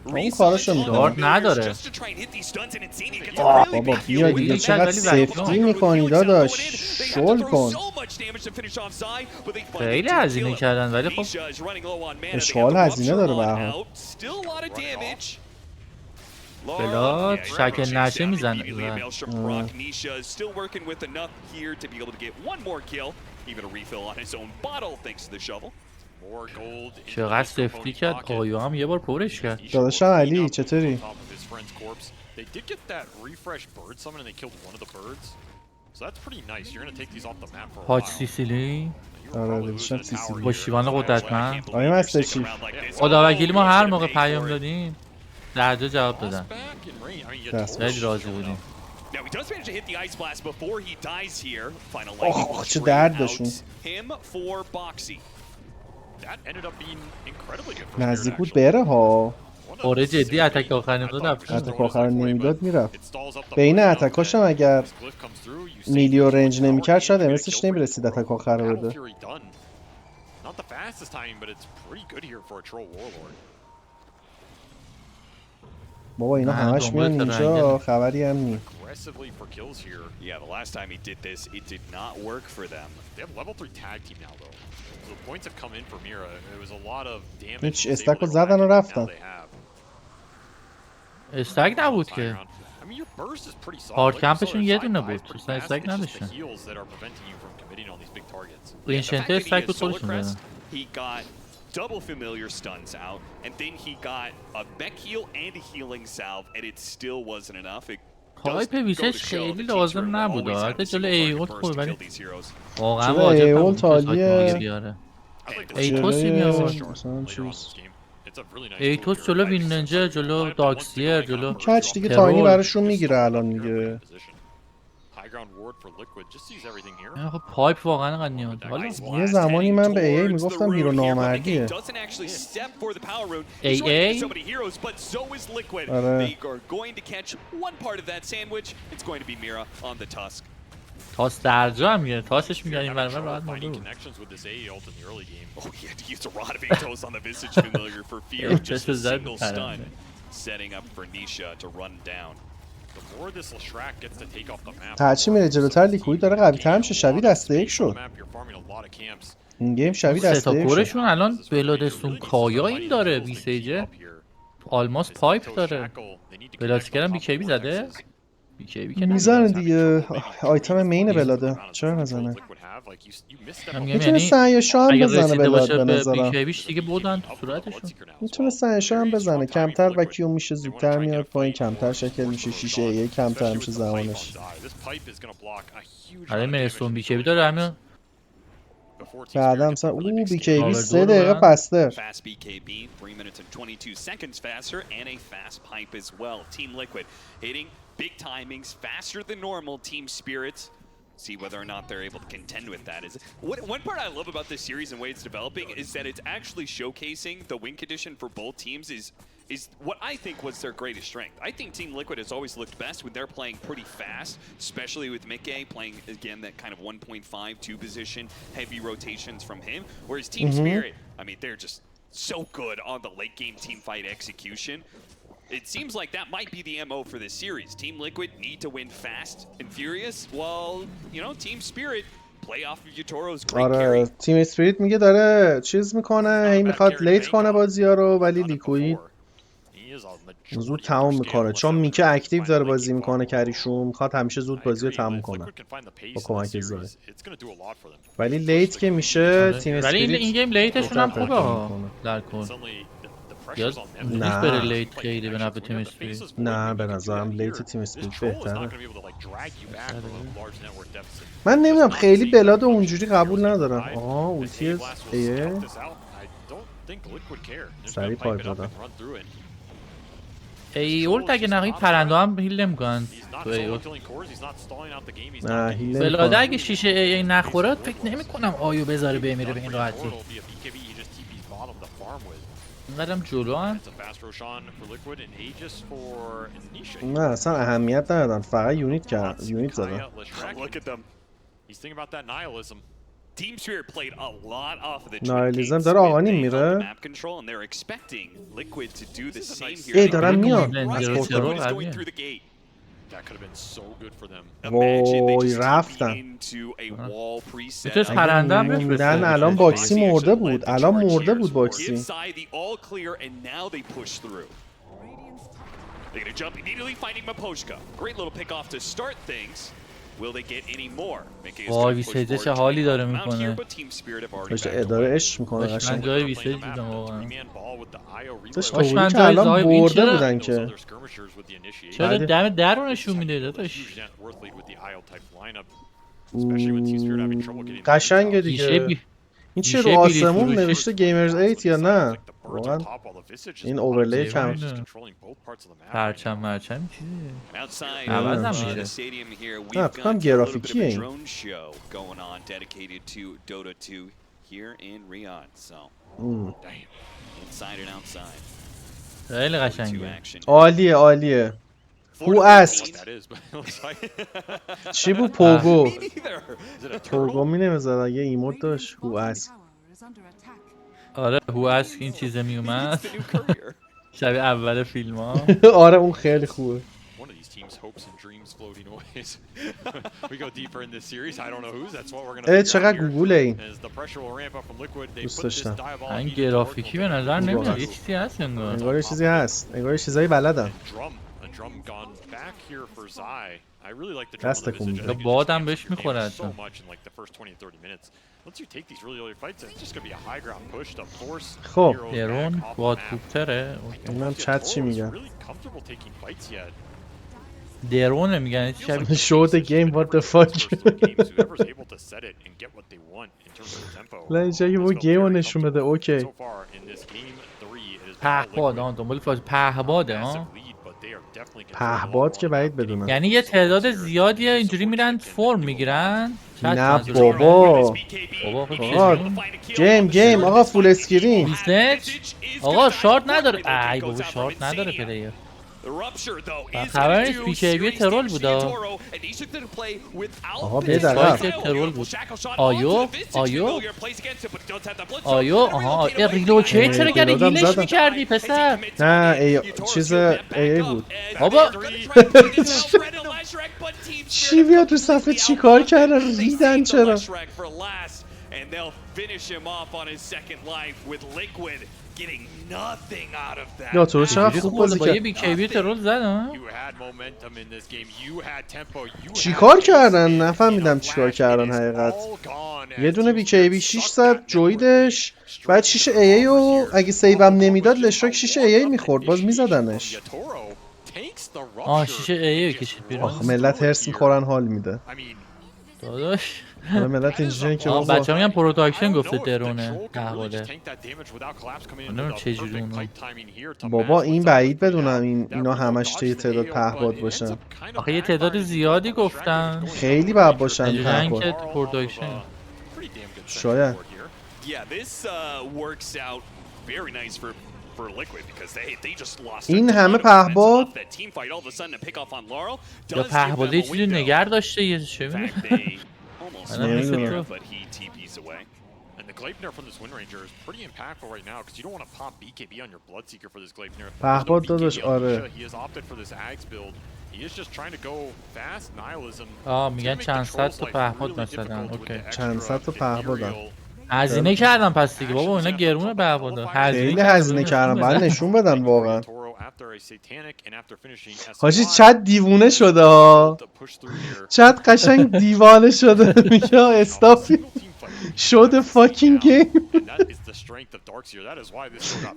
اون کاراشو میکنه. دارت نداره. بابا بیا دیگه چقدر سیفتی میکنی داداش. شل کن. خیلی هزینه کردن ولی خب اشغال هزینه داره به هر حال. بلاد شکل نشه میزنه. چقدر سفتی کرد. آیا هم یه بار پرش کرد. داداشم علی چطوری؟ They did get that refresh bird summon and they killed one of the birds. So that's pretty nice. You're going to take these off the map for a هاج while. سیسیلی آره داداشم سیسیلی. با شیوان قدرتمند. آیا مستر چیف خدا وکیلی ما هر موقع پیام دادیم درجا جواب دادن. خیلی راضی بودیم. Now he does manage to hit the ice blast before he dies here. Final آخ چه درد داشون. him for Boxy. That ended up being incredibly good. نزدیک بود بره ها. آره جدی اتک آخر نمیداد رفت. اتک آخر نمیداد میرفت. بین اتکاش هم اگر میلیو رنج نمیکرد شاید امسش نمیرسید اتک آخر رو بده. Not the fastest timing, but it's pretty good here for a troll warlord. بابا اینا همش میان اینجا خبری هم نی. Aggressively for kills here. Yeah, the last time he did this, it did not work for them. They have level 3 tag team now though. So the points have come in for Mira. It was a lot of damage. هیچ استک رو زدن و رفتن. استک نبود که. هارد کمپشون یه دونه بود. استک نداشتن. اینشنت استک بود خودشون زدن. He got double familiar stuns out, and then he got a mech heal and a healing salve, and it still wasn't enough. It هایپ ویسج خیلی لازم نبود. البته جلو ایولت خوبه ولی واقعا جلو واجب ایولت نبود عالیه. بیاره. ایتوسی میآورد. مثلا چیز ایتوس جلو ویننجر، جلو داکسیر، جلو کچ دیگه تاینی براشون میگیره الان دیگه. خب پایپ واقعا انقدر نیاد. حالا یه زمانی من به AA میگفتم هیرو نامردیه. AA آره تاس درجا هم میگه. تاسش میگن این برمه راحت مونده بود. Oh, he had to use a lot of Atos on the Visage familiar for fear of just a single stun, setting up for Nisha to run down. هرچی میره جلوتر لیکویید داره قوی تر میشه. شبیه دسته یک شد این گیم. شبیه دسته یک شد. کورشون الان بلادستون کایا این داره. ویسیجه آلماس پایپ داره. بلادسکر هم BKB زده. میزنه دیگه. آیتم مین بلاده، چرا نزنه؟ میتونه سعیشو هم بزنه بلاد به نظرم. بیکیبیش دیگه بودن تو صورتشون. میتونه سعیشو هم بزنه، کمتر و کیو میشه زودتر میاد پایین، کمتر شکل میشه، شیشه یک کمتر میشه زمانش. آره میرسون بیکیبی داره همین. بعدا مثلا بیکیبی 3 دقیقه پسته. Fast BKB, 3 minutes and 22 seconds faster, and a fast pipe as well. Team Liquid hitting big timings faster than normal. Team Spirits, see whether or not they're able to contend with that. One part I love about this series and the way it's developing is that it's actually showcasing the win condition for both teams is what I think was their greatest strength. I think Team Liquid has always looked best when they're playing pretty fast, especially with Mickey playing, again, that kind of 1.5-2 position, heavy rotations from him. Whereas Team Spirit, I mean, they're just so good on the late game team fight execution. It seems like that might be the MO for this series. Team Liquid need to win fast and furious, while, you know, Team Spirit play off of Yutoro's great carry. آره تیم اسپریت میگه داره چیز میکنه، هی میخواد لیت کنه بازی‌ها رو، ولی لیکویید زود تمام میکنه چون میشه اکتیو داره بازی میکنه، کریشون میخواد همیشه زود بازی رو تموم کنه با کمک زای. ولی لیت که میشه تیم اسپریت، ولی این گیم لیتشون هم خوبه ها در کل. یاد نیست بره لیت خیلی به نفع تیم اسپریت. نه به نظرم لیت تیم اسپریت بهتره. من نمیدونم خیلی بلاد اونجوری قبول ندارم. آها اولتی ایه سریع پایپ دادم. ایولت اگه نقی پرنده هم هیل نمیکنن تو ایولت. نه هیل بلاده اگه شیشه ای نخورد فکر نمی کنم آیو بذاره بمیره به این راحتی. اینقدرم جلو هم نه اصلا اهمیت ندادن، فقط یونیت زدن. Team Spirit played a lot off of the نایلیزم داره آقانی میره. map control and they're expecting Liquid to do the same here. ای دارن میان. وای رفتن. میتونست پرنده هم بهش بزنن. الان باکسی مرده بود، الان مرده بود باکسی. They're gonna jump immediately finding Maposhka. Great little pick off to start things. Will they get any more? وای ویسیجه چه حالی داره میکنه. داره عشق میکنه قشنگ. من جای ویسیج دیدم واقعا. داشت من که الان برده بودن که. چرا دم درونشون میده داداش. قشنگه دیگه. این چه رو آسمون نوشته گیمرز 8 یا نه؟ واقعا این اوورلی کم پرچم مرچم چیزه عوض هم میشه. نه فکرم گرافیکیه این. خیلی قشنگه. عالیه عالیه. Who asked؟ چی بود پوگو؟ پوگو می نمیزد اگه ایموت داشت. Who asked؟ آره Who asked این چیزه می اومد شبیه اول فیلم ها. آره اون خیلی خوبه. چقدر گوگوله این. دوست داشتم. این گرافیکی به نظر نمیاد یه چیزی هست انگار یه چیزی هست، انگار یه چیزایی بلدن. دست تکون میده. بادم بهش میخوره اصلا. خب درون کوادکوپتره. اونم چت چی میگن؟ درونه میگن شبیه show the game what the fuck. لنجه که با گیم رو نشون بده. اوکی پهباد ها دنبال پهباده ها. پهباد که بعید بدونم. یعنی یه تعداد زیادیه اینجوری میرن فرم میگیرن. نه بابا گیم آقا فول اسکرین. آقا شارت نداره. ای بابا شارت نداره پلیر. خبر نیست بیکیبی ترول بود. آقا بید عقب ترول بود. آیو آها ریلوکیت چرا کردی؟ هیلش میکردی پسر. نه چیز ای بود بابا. چی بیاد تو صفحه چی کار کردن ریدن چرا؟ And they'll finish him off on his second life with Liquid getting nothing out of that. یا تو چقدر خوب بازی با یه کرد. بی کی بی ترول زد ها. You had momentum in this game. You had tempo. You چیکار had کردن؟ pace. نفهمیدم In a چیکار flash, کردن it is حقیقت. all gone یه as دونه Team بی کی بی Spirit 6 sucked زد that جویدش، network بعد 6 ای ای و اگه سیوم نمیداد لشراک 6 ای ای میخورد باز میزدنش. آه شیشه ای کشید بیرون. آخه ملت هرس میخورن حال میده. داداش حالا ملت اینجوریه که آه بابا بچه‌ها میگن پروتاکشن گفته درونه پهباده. نمیدونم چه جوری اونو. بابا این بعید بدونم اینا همش توی تعداد پهباد باشن. آخه یه تعداد زیادی گفتن. خیلی باید باشن اینجوریه که پهباد. پروتاکشن. شاید. Yeah, this works out very nice for Liquid because they just lost. این همه پهباد that team fight all of a sudden to pick off on Laurel. یا پهباده یه چیزی نگر داشته یه چه In fact, می‌دونم. they almost I don't missed know. here, but he TPs away. And the Gleipnir from this Wind Ranger is pretty impactful right now because you don't want to pop BKB on your Bloodseeker for this Gleipnir. پهباد داداش آره. He has opted for this Ags build. He is just trying to go fast nihilism. میگن چند صد تا پهباد مثلا اوکی. چند صد تا پهبادن. هزینه کردم پس دیگه بابا اینا گرونه پهبادا. خیلی هزینه کردم بعد نشون بدن واقعا. حاجی چت دیوونه شده ها. چت قشنگ دیوانه شده میگه استاپ شد فاکینگ گیم.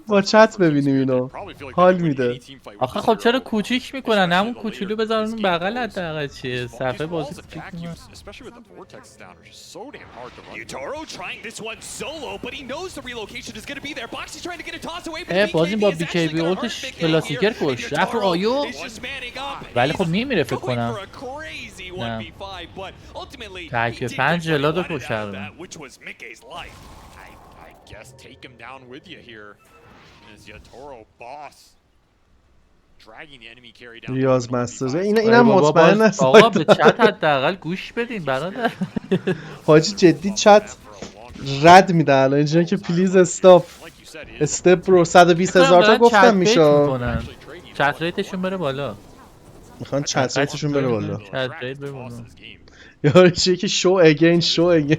با چت ببینیم اینو حال میده. آخه خب چرا کوچیک میکنن همون کوچولو بذارن اون بغل حداقل چیه صفحه بازی کوچیک میکنن. Utoro trying this one solo, but he knows the relocation is going to be there. Boxy's trying to get a toss away, but بازی با BKB بی is کی actually بی going to اولتش hurt Big A کلاسیکر here. کش رفت رو Utoro آیو. is just manning up, and ولی خب he's میمیره فکر going کنم. for a crazy 1v5, but ultimately تک he did پنج get what he جلاد wanted out of کشتن. that, which was Mickey's life. I guess take him down with you here. As Yatoro boss dragging the enemy carry down. ریاض مسترز اینم بابا مطمئن آقا به چت حداقل گوش بدین برادر. حاجی جدی چت رد میده الان اینجوریه که پلیز استاپ استپ برو 120,000 تا گفتم میشه. چت ریتشون بره بالا. میخوان چت ریتشون بره بالا. چت ریت بره بالا. یارو چیه که شو اگین شو اگین.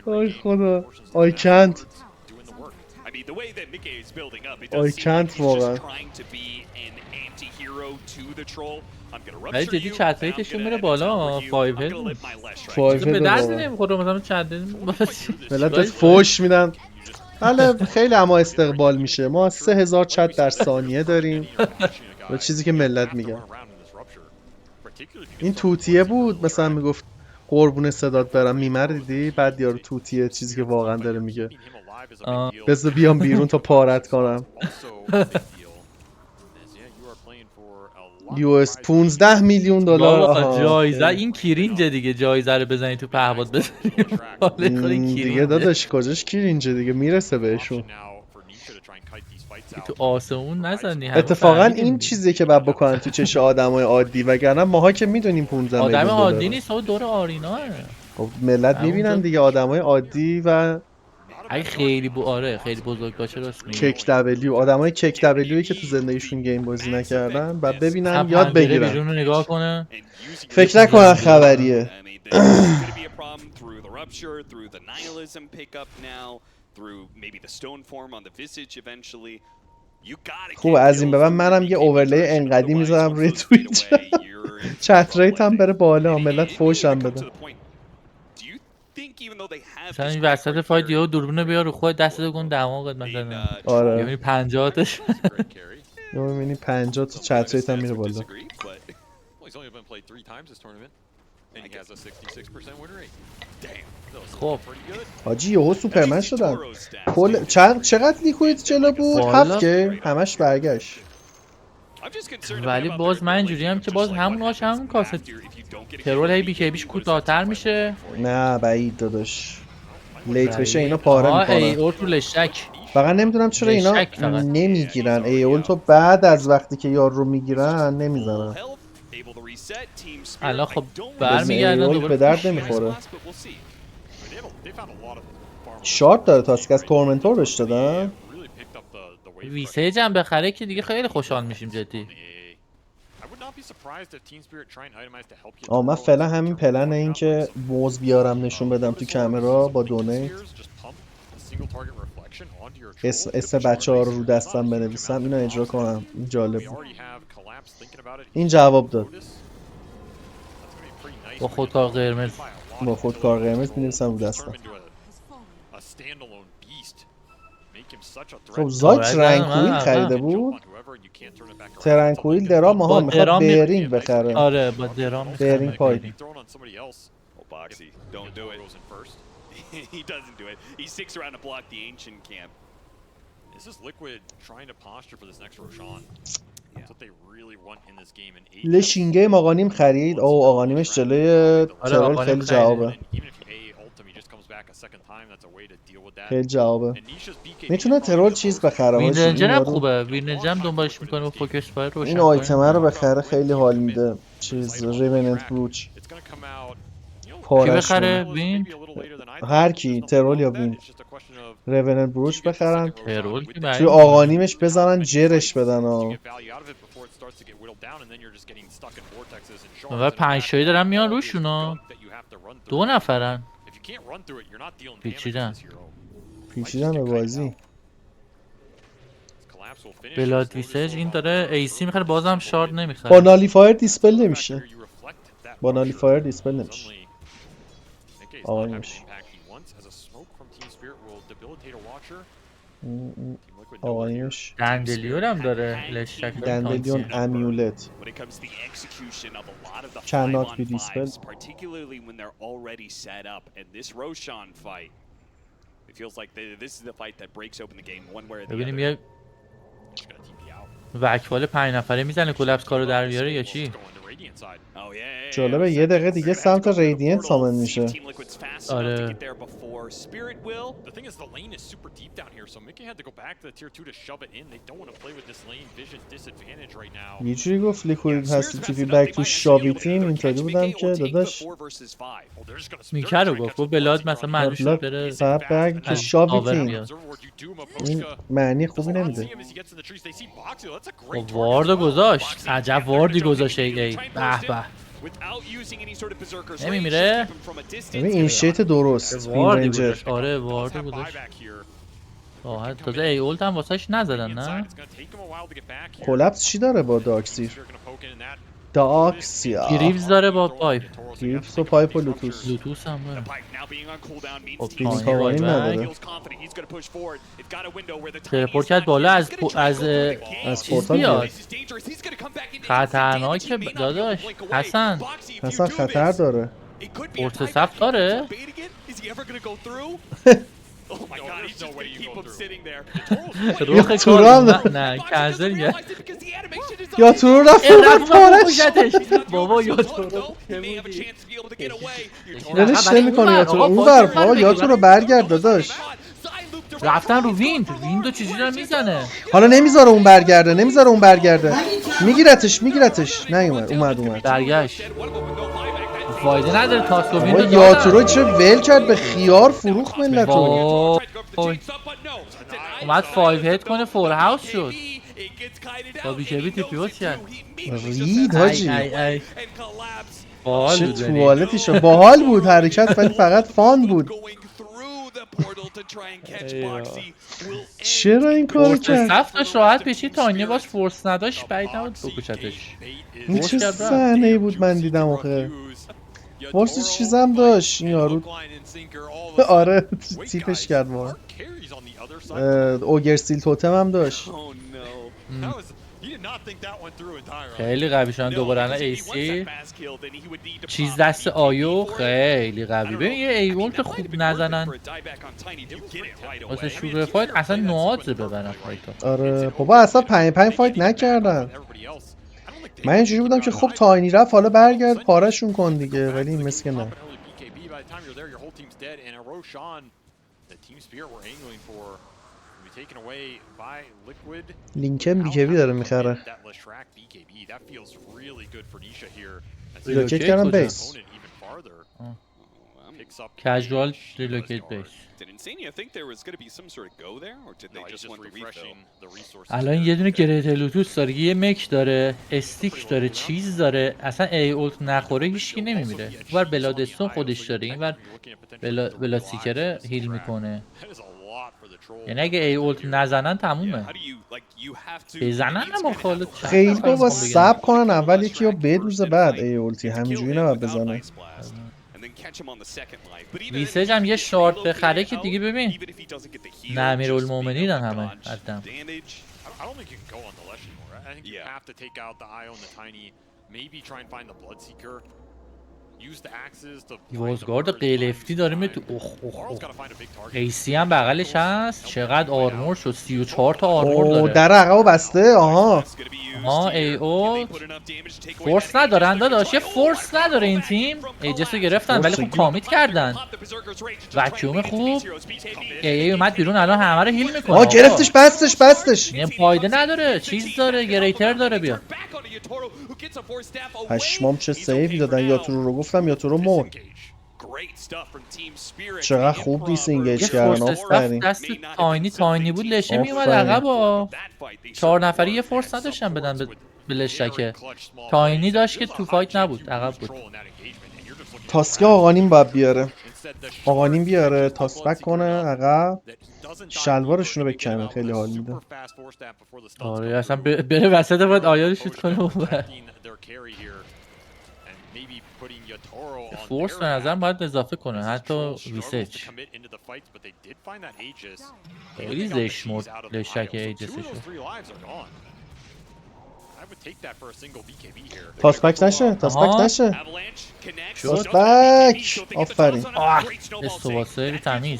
آی خدا آی کانت I mean, the way that Mickey is building up, it I does seem can't like he's واقعا. just trying to be an anti-hero to the troll. I'm gonna ولی rupture جدی you, چت and I'm ریتشون gonna بره end بالا. it with you. I'm 5 gonna هد live my last strike. 5 به هد درد واقعا. نمیخوره مثلا چت ملت فوش میدن. بله خیلی اما استقبال میشه. ما 3000 چت در ثانیه داریم و چیزی که ملت میگن. این توتیه بود مثلا میگفت قربون صدات برم میمر دیدی بعد یارو توتیه چیزی که واقعا داره میگه بذار بیام بیرون تا پارت کنم. US 15 میلیون دلار. بابا جایزه این کرینجه دیگه جایزه رو بزنی تو پهباد بزنی. دیگه داداش کجاش کرینجه دیگه میرسه بهشون. تو آسمون نزنی. اتفاقا این چیزی که بعد بکنن تو چش آدمای عادی وگرنه ماها که میدونیم 15 میلیون آدم دلار. عادی نیست او دور آریناه. خب ملت میبینن دیگه آدمای عادی و اگه خیلی آره خیلی بزرگ باشه راست میگی. کک دبلیو آدمای کک دبلیویی که تو زندگیشون گیم بازی نکردن و ببینن یاد بگیرن. بیرون رو نگاه کنه. فکر نکنن خبریه. خوب از این به بعد منم یه اوورلی انقدی میذارم روی توییچ چت ریت هم بره بالا ملت فوشم بدن. مثلا این وسط فایت یهو دوربینو بیار رو خود دستت کن دماغت مثلا. آره میبینی 50 تاش یا میبینی 50 تا چت ریت هم میره بالا. خب حاجی یهو سوپرمن شدن. کل چقدر لیکویید جلو بود؟ 7 که همش برگشت. ولی باز من اینجوریم که باز همون آش همون کاسه ترول هی بی کی بیش کوتاه‌تر میشه. نه بعید داداش لیت بشه اینا پاره میکنن. ای اول تو لشک. فقط نمیدونم چرا اینا نمیگیرن ای اول تو بعد از وقتی که یار رو میگیرن نمیزنن. الان خب برمیگردن دوباره به درد نمیخوره. شارت داره تاسک از تورنمنت بهش دادن. ویسیج هم بخره که دیگه خیلی خوشحال میشیم جدی. من فعلا همین پلن این که موز بیارم نشون بدم تو کامera با دونیت اسم بچه ها رو دستم بنویسم اینو اجرا کنم. این جالب بود. این جواب داد. با خودکار قرمز. با خودکار قرمز می‌نویسم رو دستم. خب زاک ترنکویل خریده بود. ترنکویل درام ها میخواد بیرینگ بخره. آره با درام بیرینگ پایپ. He doesn't do it. He sticks around to block the ancient camp. This is Liquid trying to posture for this next Roshan. That's what they really want in this game. لشینگه آقانیم خرید. او آقانیمش جلوی ترول خیلی جوابه. خیلی جوابه. میتونه ترول چیز بخره. وینرنجر هم خوبه. وینرنجر هم دنبالش میکنه با فوکس فایر روشن. این آیتمه رو بخره خیلی حال میده. چیز ریوننت بروچ. کی بخره؟ وین؟ هر کی، ترول یا وین. ریوننت بروچ بخرن. ترول توی آقانیمش بزنن جرش بدن ها. و 5 تایی دارن میان روشون ها. 2 نفرن. پیچیدن به بازی. بلاد ویسج این داره ایسی میخره بازم شارد نمیخره. با نالیفایر دیسپل نمیشه. با نالیفایر دیسپل نمیشه. آقانیمش. آقانیمش. دندلیون هم داره. دندلیون امیولت. cannot be dispelled. ببینیم یه وکوال 5 نفره میزنه کلپس کارو در بیاره یا چی؟ جالبه یه دقیقه دیگه سمت ریدینت سامن میشه. آره. یه جوری گفت لیکویید هستی تیپی بک تو شابیتیم اینطوری بودم که داداش میکه رو گفت بلاد مثلا معنیش بره فقط بک که شابیتیم این معنی خوبی نمیده. واردو گذاشت. عجب واردی گذاشت ای به به. نمیمیره؟ ببین این شیت درست وینرنجر. آره واردو گذاشت. تازه ای اولت هم واسهش نزدن نه؟ کلپس چی داره با داکسیر؟ داکسیا گریوز داره با پایپ. گریوز و پایپ و لوتوس. لوتوس هم داره. خب پیلینگ قوانین نداره. تلپورت کرد بالا از پورتال بیاد. خطرناکه داداش. حسن خطر داره. پورت صف داره؟ یا تورو هم نه کنزل یه یا تورو رفت پارش بابا یا تورو ولش نمی‌کنه یا تورو اون برفا یا تورو برگرد داداش. رفتن رو ویندو چیزی داره میزنه. حالا نمیذاره اون برگرده. میگیرتش اومد برگشت. فایده نداره تاسکو ویندو یاتورو چه ول کرد به خیار فروخت ملتو. اومد 5 هید کنه فور هاوس شد. با بیکبی تیپیوت کرد. رید حاجی. باحال چه بود. توالتی شد. باحال بود حرکت ولی فقط فان بود. چرا این کارو کرد؟ صف داشت راحت پیچید تا اینه باش فورس نداشت بعید نبود بکشتش. این چه صحنه‌ای بود من دیدم آخه. فورس چیزم داشت این یارو. آره تیپش کرد ما. اوگرسیل توتم هم داشت. خیلی قوی شدن دوباره الان ایسی چیز دست آیو خیلی قوی. ببین یه ایون که خوب نزنن واسه شروع فایت اصلا نوعاته ببرن فایت. آره بابا اصلا 5 فایت نکردن. من اینجوری بودم که خب تاینی رفت حالا برگرد پارشون کن دیگه ولی این مسکه نه. لینکم بیکبی داره میخره. ریلوکیت کردم بیس. کژوال ریلوکیت بیس. الان یه دونه گریتر لوتوس داره یه مک داره استیک داره چیز داره اصلا ای اولت نخوره هیچکی نمیمیره. این بر بلادستون خودش داره این بر بلاد سیکره هیل میکنه. یعنی اگه ای اولت نزنن تمومه. بزنن اما خالد خیلی بابا صبر کنن اول یکی رو بدوزه بعد ای اولتی همینجوری نباید بزنن. ویسج هم یه شارت بخره که دیگه ببین نه امیرالمومنین همه قدم. I don't think you can go on the Lesh anymore. I think you have to take out the Io and the Tiny. Maybe try and find the Bloodseeker. Use the axes to وازگارد قلفتی داریم تو ایسی هم بغلش هست. چقدر آرمور شد 34 تا آرمور داره. در عقب بسته. آها ای او فورس ندارن داداش. یه فورس نداره این تیم. ایجس رو گرفتن ولی خوب کامیت کردن. وکیوم خوب. ای اومد بیرون الان همه رو هیل میکنه. گرفتش بستش. یه فایده نداره. چیز داره گریتر داره. بیا پشمام چه سیوی دادن. یاتورو رو گفتم یاتورو مرد. چقدر خوب دیسینگیج کردن. آفرین. دست تاینی بود لشه میومد عقب ها. 4 نفری یه فورس نداشتن بدن به لشکه. تاینی داشت که تو فایت نبود عقب بود. تاسکه آقانیم باید بیاره. آقانیم بیاره تاسبک کنه عقب شلوارشونو بکنه. خیلی حال میده. آره اصلا بره وسط باید آیا شوت کنه. فورس به نظرم باید اضافه کنه حتی ویسج. خیلی زشت مرد لشک ایجسشو. تاسبک نشه. تاسبک آفرین. استواسه تمیز.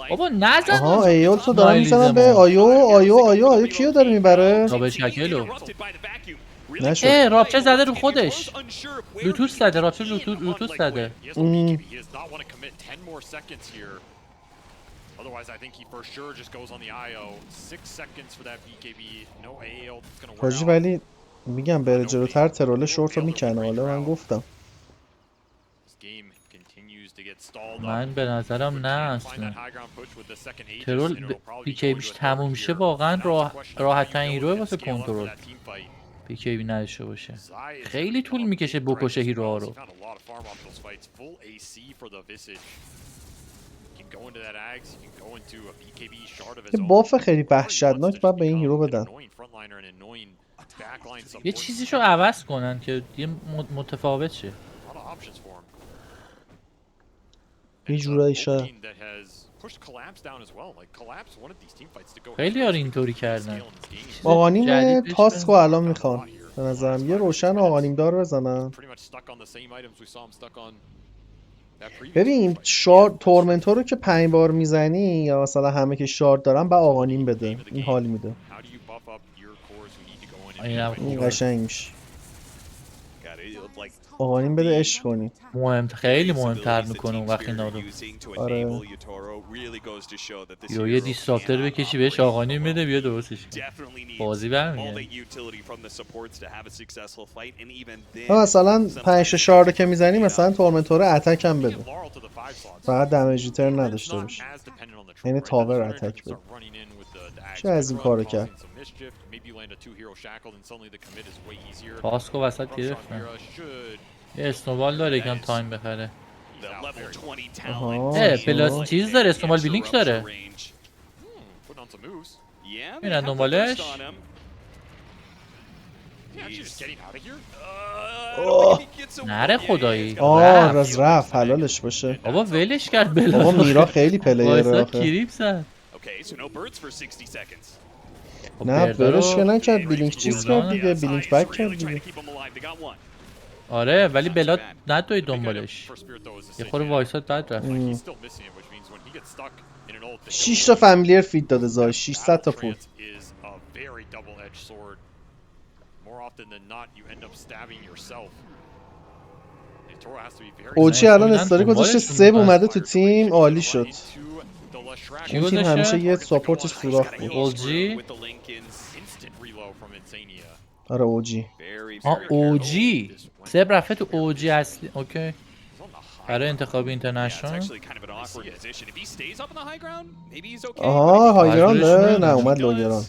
بابا نزن. آها ایول تو دارم میزنم به آیو کیو داره میبره؟ رابط شکلو. نشد. رابچه زده رو خودش. لوتوس زده. رابچه لوتوس زده. Otherwise, I think he for sure just goes on the IO. 6 seconds for that BKB. No AL that's gonna wear حاجی out. ولی میگم بره جلوتر ترول شورت رو میکنه. حالا من گفتم من به نظرم نه اصلا. ترول بیکیبیش تموم شه واقعا راحت ترین هیروه واسه کنترل. بیکیبی نداشته باشه خیلی طول میکشه بکشه هیروها رو. یه باف خیلی وحشتناک باید به این هیرو بدن. یه چیزیشو عوض کنن که یه متفاوت شه. یه جورایی شاید. خیلی یاری اینطوری کردن. آقانیم تاسکو الان میخوان به نظرم یه روشن آقانیم دار بزنن. ببین شارد تورنمنت رو که 5 بار میزنی یا مثلا همه که شارد دارن با آقانیم بده. این حال میده. این قشنگ میشه. آقانیم بده عشق کنی. خیلی مهمتر میکنه اون وقت اینا رو. آره. یه دیستراکتر بکشی بهش آقانیم بده بیا درستش کن. بازی برمیگرده. مثلا 5 شارد که میزنی مثلا تورنمنت رو اتک هم بده. فقط دمیج ریترن نداشته باشه. یعنی تاور اتک بده. چه از این کارو کرد؟ پاسکو وسط گرفتن. یه اسنوبال داره یکم تایم بخره. پلاس چیز داره اسنوبال لینک داره. میرن دنبالش. نره خدایی. رفت حلالش باشه. بابا ولش کرد بلا. بابا میرا خیلی پلیره آخه. کریپ زد. نه برش که نکرد. بیلینک چیز کرد دیگه. بیلینک بک کرد دیگه. آره ولی بلاد ندوی دنبالش. یه خورده وایساد بعد رفت. 6 تا فامیلیر فید داده زای 600 تا پول. اوجی الان استوری گذاشته 3 اومده تو تیم. عالی شد. این تیم همیشه یه ساپورتش سوراخ بود. اوجی. آره اوجی. اوجی. سب رفته تو اوجی اصلی. اوکی. برای انتخاب اینترنشنال. آها هایگراند داره؟ نه اومد لوگران.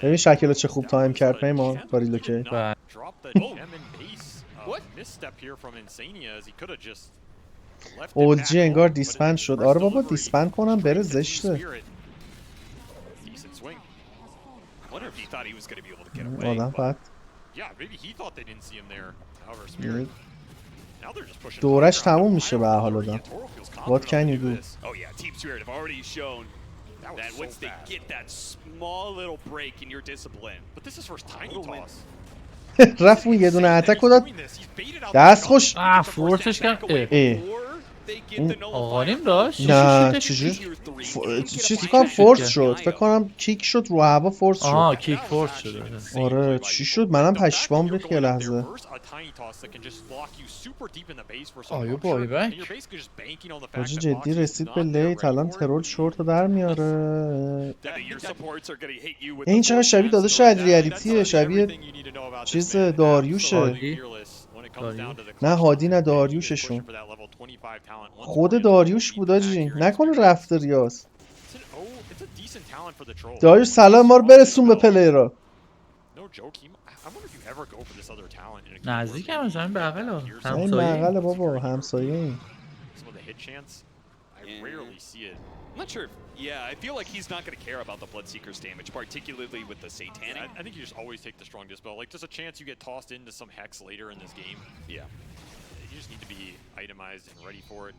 ببین شکل چه خوب تایم کرد پیمان با ریلوکی. اولجی انگار دیسپند شد. آره بابا دیسپند کنم بره زشته. آدم باید دورش تموم میشه به هر حال آدم. What can you do؟ That once they get that small little break in your discipline. But this is first tiny toss. رفت اون یه دونه اتک رو داد. دست خوش. فورسش کن. اون آقانیم داشت؟ نه چجوری؟ چیزی کنم فورس شد. فکر کنم کیک شد رو هوا فورس شد. آها کیک فورس شد. آره چی شد؟ منم پشمام ریخت یه لحظه. آیو بای بک. حاجی جدی رسید به لیت الان ترول شورت رو در میاره. این چقدر شبیه داده شاید ریالیتیه، شبیه چیز داریوشه. نه هادی نه داریوششون. خود داریوش بود آجی. نکنه رفته ریاض. داریوش سلام ما رو برسون به پلیرها. نزدیک هم از همین بغل ها. این بغل بابا همسایه این. I'm not sure. Yeah, I feel like he's not going to care about the Bloodseeker's damage, particularly with the Satanic. I think you just always take the strong dispel. Like, there's a chance you get tossed into some hex later in this game. Yeah. You just need to be itemized and ready for it.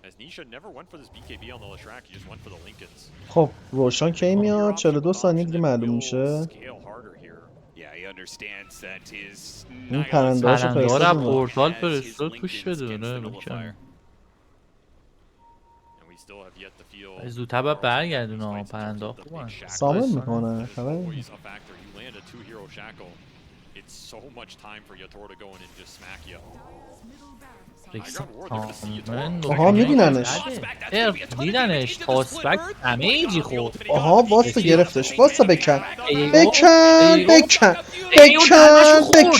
As Nisha never went for this BKB on the Lashrak, he just went for the Lincolns. خب روشن کی میاد؟ 42 ثانیه دیگه معلوم میشه. این پرنده هاشو فرستاد پورتال فرستاد توش بدونه ممکنه زودتر باید برگردونه پرنده خوبن سامن میکنه خبری آها میبیننش دیدنش تاسبک امیجی خورد آها واسه گرفتش واسه بکن بکن بکن بکن بکن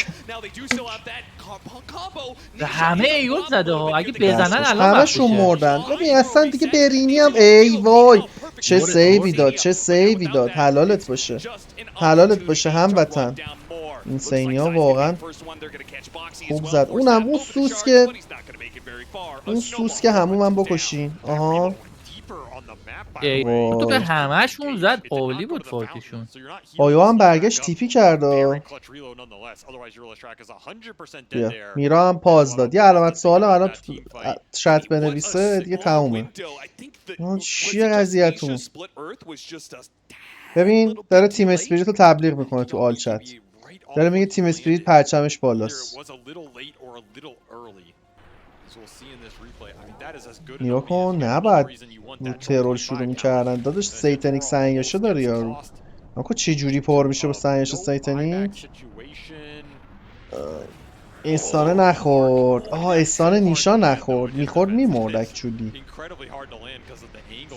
همه ایون زده ها اگه بزنن الان همه شون مردن ببین اصلا دیگه برینی هم ای وای چه سیوی داد چه سیوی داد حلالت باشه حلالت باشه هموطن این سینیا واقعا خوب زد اونم اون سوس که همون بکشین آها تو به همه‌شون زد عالی بود فایتشون آیا هم برگشت تیپی کرده میرا هم پاز داد یه علامت سوالم الان چت بنویسه دیگه تمومه چیه قضیه‌تون ببین داره تیم اسپریت رو تبلیغ میکنه تو آل چت داره میگه تیم اسپریت پرچمش بالاست نیا کن نباید رو ترول شروع میکردن داداش سیتنیک سنگشه داره یارو نکن چی جوری پر میشه با سنگش سیتنیک استانه نخورد آها استانه نیشان نخورد میخورد میمرد اکچولی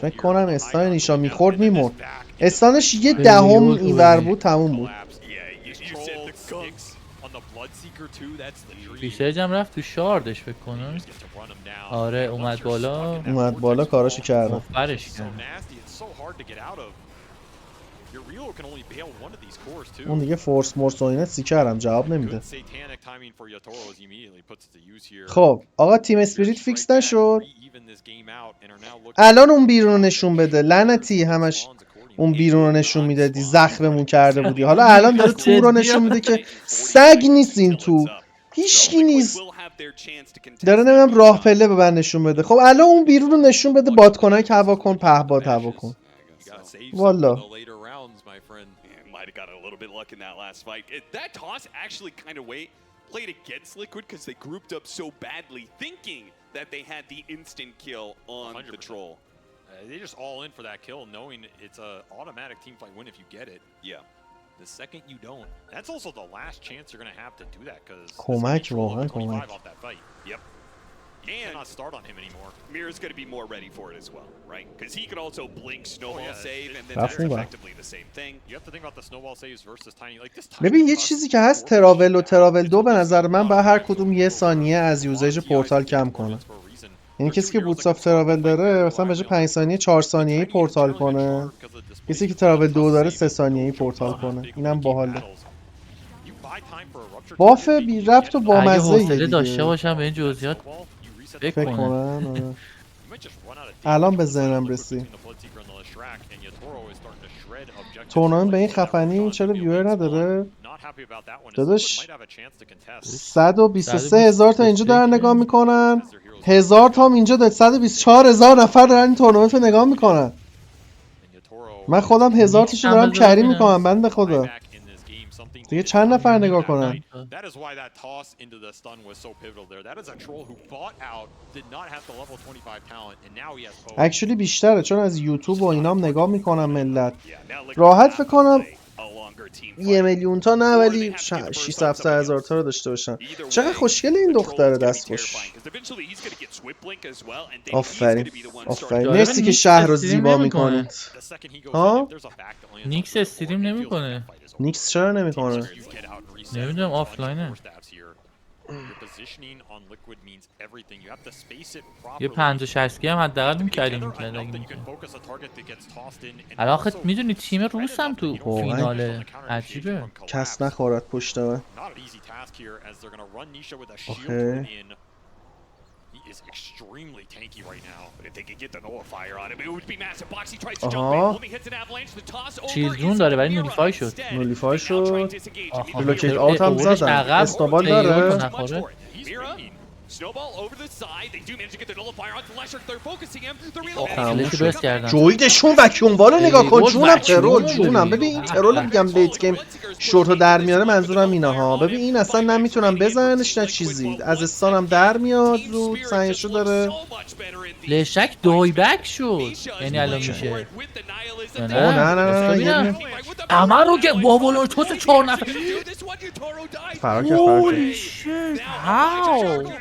فکر کنم استانه نیشان میخورد میمرد استانش یه دهم اینور بود تموم بود ریسرج هم رفت تو شاردش فکر کنم آره اومد بالا کاراشو کردم فرش کرد اون دیگه فورس مورس و اینا سیکرم جواب نمیده خب آقا تیم اسپریت فیکس نشد الان اون بیرون رو نشون بده لعنتی همش اون بیرون رو نشون میدادی زخممون کرده بودی حالا الان داره تو رو نشون میده که سگ نیست این تو هیچکی نیست داره نمیم راه پله به من نشون بده خب الان اون بیرون رو نشون بده بادکنک هوا کن پهباد هوا کن والا played against Liquid because they grouped up so badly thinking that they had the instant kill on 100%. The troll. They just all in for that kill knowing it's a automatic team fight win if you get it. Yeah. The second you don't, that's also the last chance you're going to have to do that because کمک واقعا کمک. Yep. And cannot start on him anymore. Mirror's going to be more ready for it as well, right? Because he could also blink snowball save and then that's effectively the same thing. You have to think about the snowball saves versus tiny like this. ببین یه چیزی که هست تراول و تراول 2 به نظر من با هر کدوم یه ثانیه از یوزیج پورتال کم کنه. یعنی کسی که بوتس آف تراول داره مثلا بشه 5 ثانیه 4 ثانیه‌ای پورتال کنه. کسی که تراول 2 داره 3 ثانیه‌ای پورتال کنه. اینم باحاله. باف بی ربط و بامزه اگه حوصله داشته باشم به این جزئیات فکر فکر کنم. کنم آره. الان به ذهنم رسید. تورنومنت به این خفنی چرا ویور نداره؟ داداش 123,000 تا اینجا دارن نگاه میکنن، 1000 تا هم اینجا داره، 124,000 نفر دارن این تورنمنت رو نگاه میکنن. من خودم 1000 تاشو دارم کری میکنم بنده خدا. دیگه چند نفر نگاه کنن؟ اکچولی بیشتره چون از یوتیوب و اینام نگاه میکنم ملت. راحت فکر کنم 1,000,000 تا نه ولی 600,000 تا رو داشته باشن. چقدر خوشگل این دختره دستخوش. آفرین آفرین. مرسی که شهر رو زیبا میکنید. ها؟ نیکس استریم نمیکنه. نیکس چرا نمیکنه؟ نمیدونم آفلاینه. یه 50-60 هم حداقل می‌کردیم می‌کرد اگه می‌کرد. الان آخه میدونی تیم روس هم تو فیناله. عجیبه. کس نخورد پشت من. اوکی. آها. چیلدرون داره ولی نولیفای شد. نولیفای شد. بلوکیت آوت هم زدن. استوبال داره. جویدشون وکیوم رو نگاه کن. جونم ترول جونم. ببین این ترول میگم لیت گیم شورتو در میاره. منظورم اینه ها. ببین این اصلا نمیتونم بزننش نه چیزی. از استانم در میاد زود سنگشو داره. لشک دایبک شد. یعنی الان میشه. نه همه رو که بابولو توس 4 نفر فرار کرد.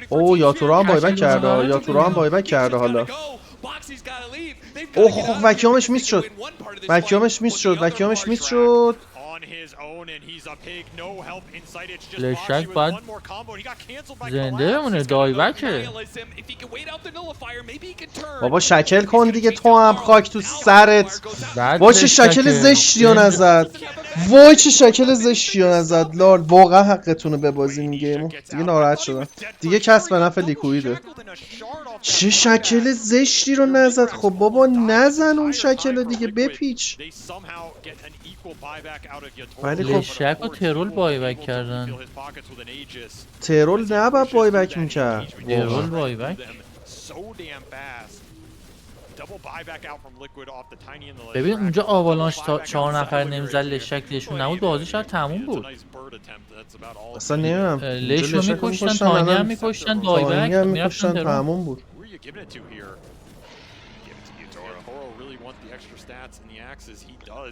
اوه یاتورا هم بایبک کرده حالا. اوه وکیومش میس شد. لشک باید زنده بمونه. دایبکه بابا شکل کن دیگه. تو هم خاک تو سرت. وای چه شکل زشتی رو نزد. لال واقعا حقتونه ببازین این گیمو. دیگه ناراحت شدم. دیگه کس به نفع لیکویده. چه شکل زشتی رو نزد. خب بابا نزن اون شکل دیگه بپیچ. ولی خب لشک و ترول بایبک کردن. ترول نباید بایبک میکرد. ترول بایبک. ببین اونجا آوالانش تا 4 نفر نمیزد لشک لیشون نبود بازی شاید تموم بود. اصلا نمیدونم لیش رو میکشتن تاینی هم میکشتن بایبک میرفتن تموم بود.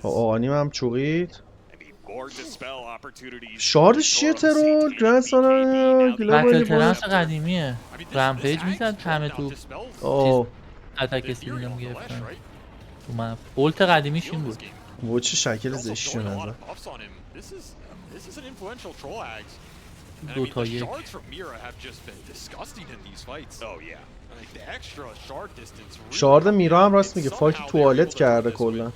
آنیم هم چوقید. شاردش چیه ترول؟ گرند بتل ترنس قدیمیه. رمپیج میزد همه تو اتک اسپریت هم گرفتن. من بولت قدیمیش این بود. و چه شکل زشتی نزد. 2-1. شارد میرا هم راست میگه. فایت توالت کرده کلا.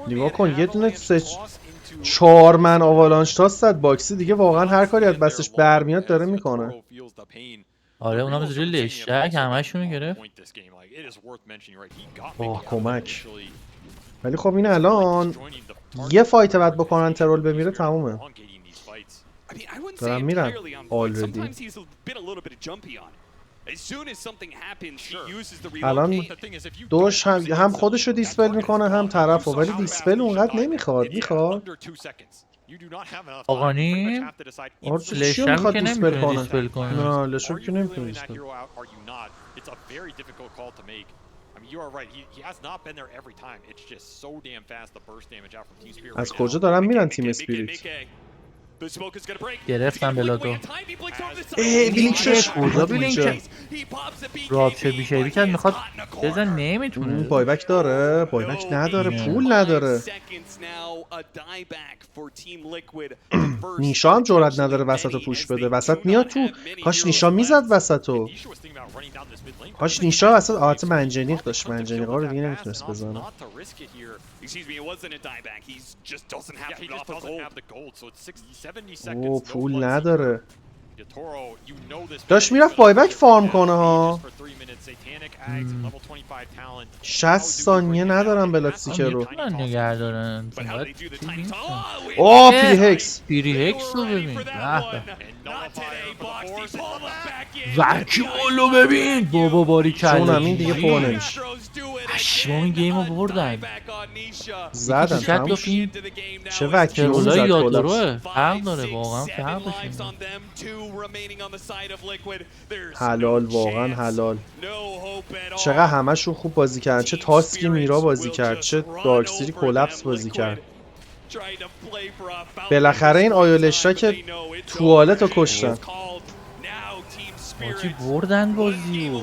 نگاه کن یه دونه 4 من آوالانش تا صد باکسی دیگه. واقعا هر کاری از بستش برمیاد داره میکنه. آره اونا مثل لشک همشونو گرفت. کمک. ولی خب این الان یه فایت بعد بکنن ترول بمیره تمومه. دارم میرن آلردی. الان دوش هم خودشو دیسپل میکنه هم طرفو. ولی دیسپل اونقدر نمیخواد. آقانیم لشک که نمیتونه دیسپل کنه. نه لشک که نمیتونه دیسپل. از کجا دارن میرن تیم اسپریت؟ گرفتن بلادو. بلیکشش کجا بلینک؟ رابشه بیشهی کرد میخواد بزن نمیتونه. بایبک داره؟ بایبک نداره. پول نداره. نیشا هم جرات نداره وسط رو پوش بده. وسط میاد تو. کاش نیشا میزد وسط رو. کاش نیشا وسط آهات منجنیق داشت. منجنیق ها رو دیگه نمیتونست بزنه. اوه پول نداره. داشت میرفت بایبک فارم کنه ها. 60 ثانیه ندارم بلاکسیکر رو. میتونن نگه دارن. اوه پیری هکس. پیری هکس رو ببین. وکیولو ببین. بابا باری چون کلا همین دیگه پر نمیشه. پشمام این گیم رو بردن. زدن تموم. چه وکیومی ترولای زد یادروه. کلاپس. فرق داره واقعا فرق داره. حلال واقعا حلال. چقدر همشون خوب بازی کردن. چه تاسکی میرا بازی کرد، چه دارکسیری کلاپس بازی کرد. بالاخره این آیولشا که توالت رو کشتن. ماچی بردن بازیو.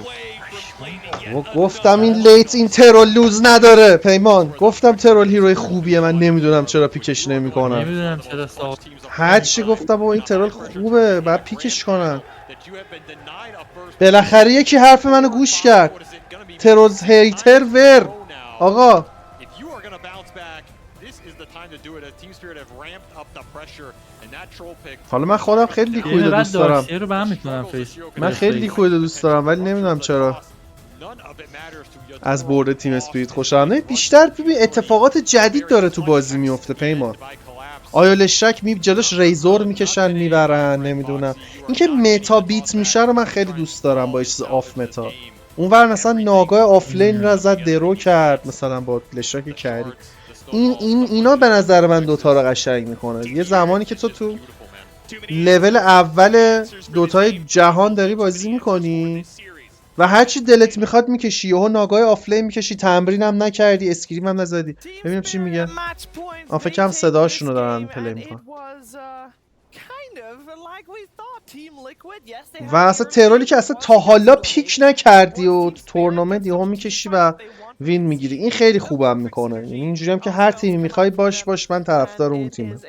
گفتم این لیت این ترول لوز نداره پیمان. گفتم ترول هیروی خوبیه. من نمیدونم چرا پیکش نمیکنن. نمیدونم چرا هر چی گفتم با این ترول خوبه بعد پیکش کنن. بالاخره یکی حرف منو گوش کرد. ترول هیتر ور. آقا حالا من خودم خیلی لیکوید دوست دارم. من خیلی لیکوید دوست دارم ولی نمیدونم چرا از برد تیم اسپریت خوشم نمیاد. بیشتر ببین اتفاقات جدید داره تو بازی میفته پیمان. آیولشک جلوش ریزور میکشن میبرن. نمیدونم اینکه متا بیت میشه رو من خیلی دوست دارم با چیز آف متا. اونور مثلا ناگاه آفلین را زد درو کرد مثلا با لشاک کری. اینا به نظر من دوتا رو قشنگ میکنه. یه زمانی که تو لول اول دوتای جهان داری بازی میکنی و هرچی دلت میخواد میکشی. یهو ناگاه آفلین میکشی. تمرین هم نکردی، اسکریم هم نزدی. ببینم چی میگه. فکرم صداشون رو دارن پلی میکنن. و اصلا ترولی که اصلا تا حالا پیک نکردی و تورنومنت یهو میکشی و وین میگیری. این خیلی خوبم میکنه. یعنی اینجوری هم که هر تیمی میخوای باش من طرفدار اون تیمم.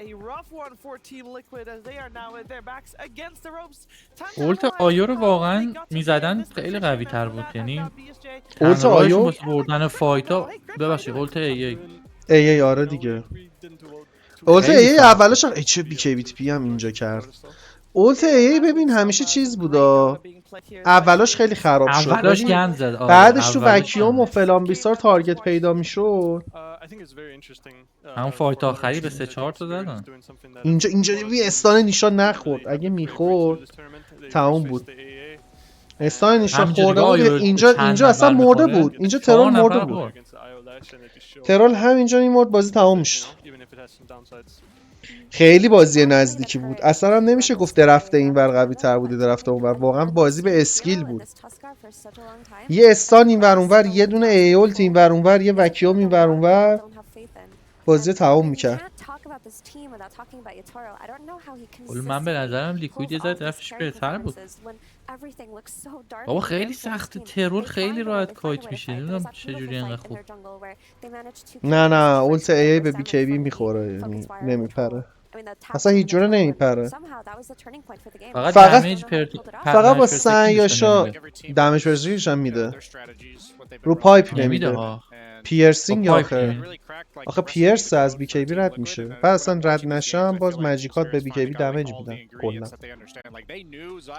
اولت آیو رو واقعا میزدن خیلی قوی تر بود. یعنی اولت آیو واسه بردن فایتا ببخشید اولت ای آره دیگه. اولت ای اولش چه بی کی بی تی پی هم اینجا کرد. اولت ای ببین همیشه چیز بودا. اولاش خیلی خراب شد. اولاش گند زد. بعدش تو وکیوم و فلان بیسار تارگت پیدا میشد. همون فایت آخری به 3-4 تا زدن. اینجا ببین استان نیشان نخورد. اگه میخورد تموم بود. استان نیشان خورده بود. اینجا اصلا مرده بود. اینجا ترول مرده بود. ترول همینجا میمرد بازی تموم میشد. خیلی بازی نزدیکی بود. اصلا هم نمیشه گفت درفت اینور قوی تر بوده درفت اونور. واقعا بازی به اسکیل بود. یه استان اینور اونور، یه دونه ایولت اینور اونور، یه وکیوم اینور اونور، بازی تموم میکرد. من به نظرم لیکوید یه ذره درفتش بهتر بود. بابا خیلی سخته. ترول خیلی راحت کایت میشه. نمیدونم چجوری اینقدر خوب. نه اولت ای به بی کی بی میخوره. یعنی نمیپره. اصلا هیچ جوره نمیپره. فقط با سنگاشا دمج پرسینگش هم میده. رو پایپ نمیده. پیرسینگ آخه پیرس از بی کی بی رد میشه. بعد اصلا رد نشم باز ماجیکات به بی کی بی دمج میدن کلا.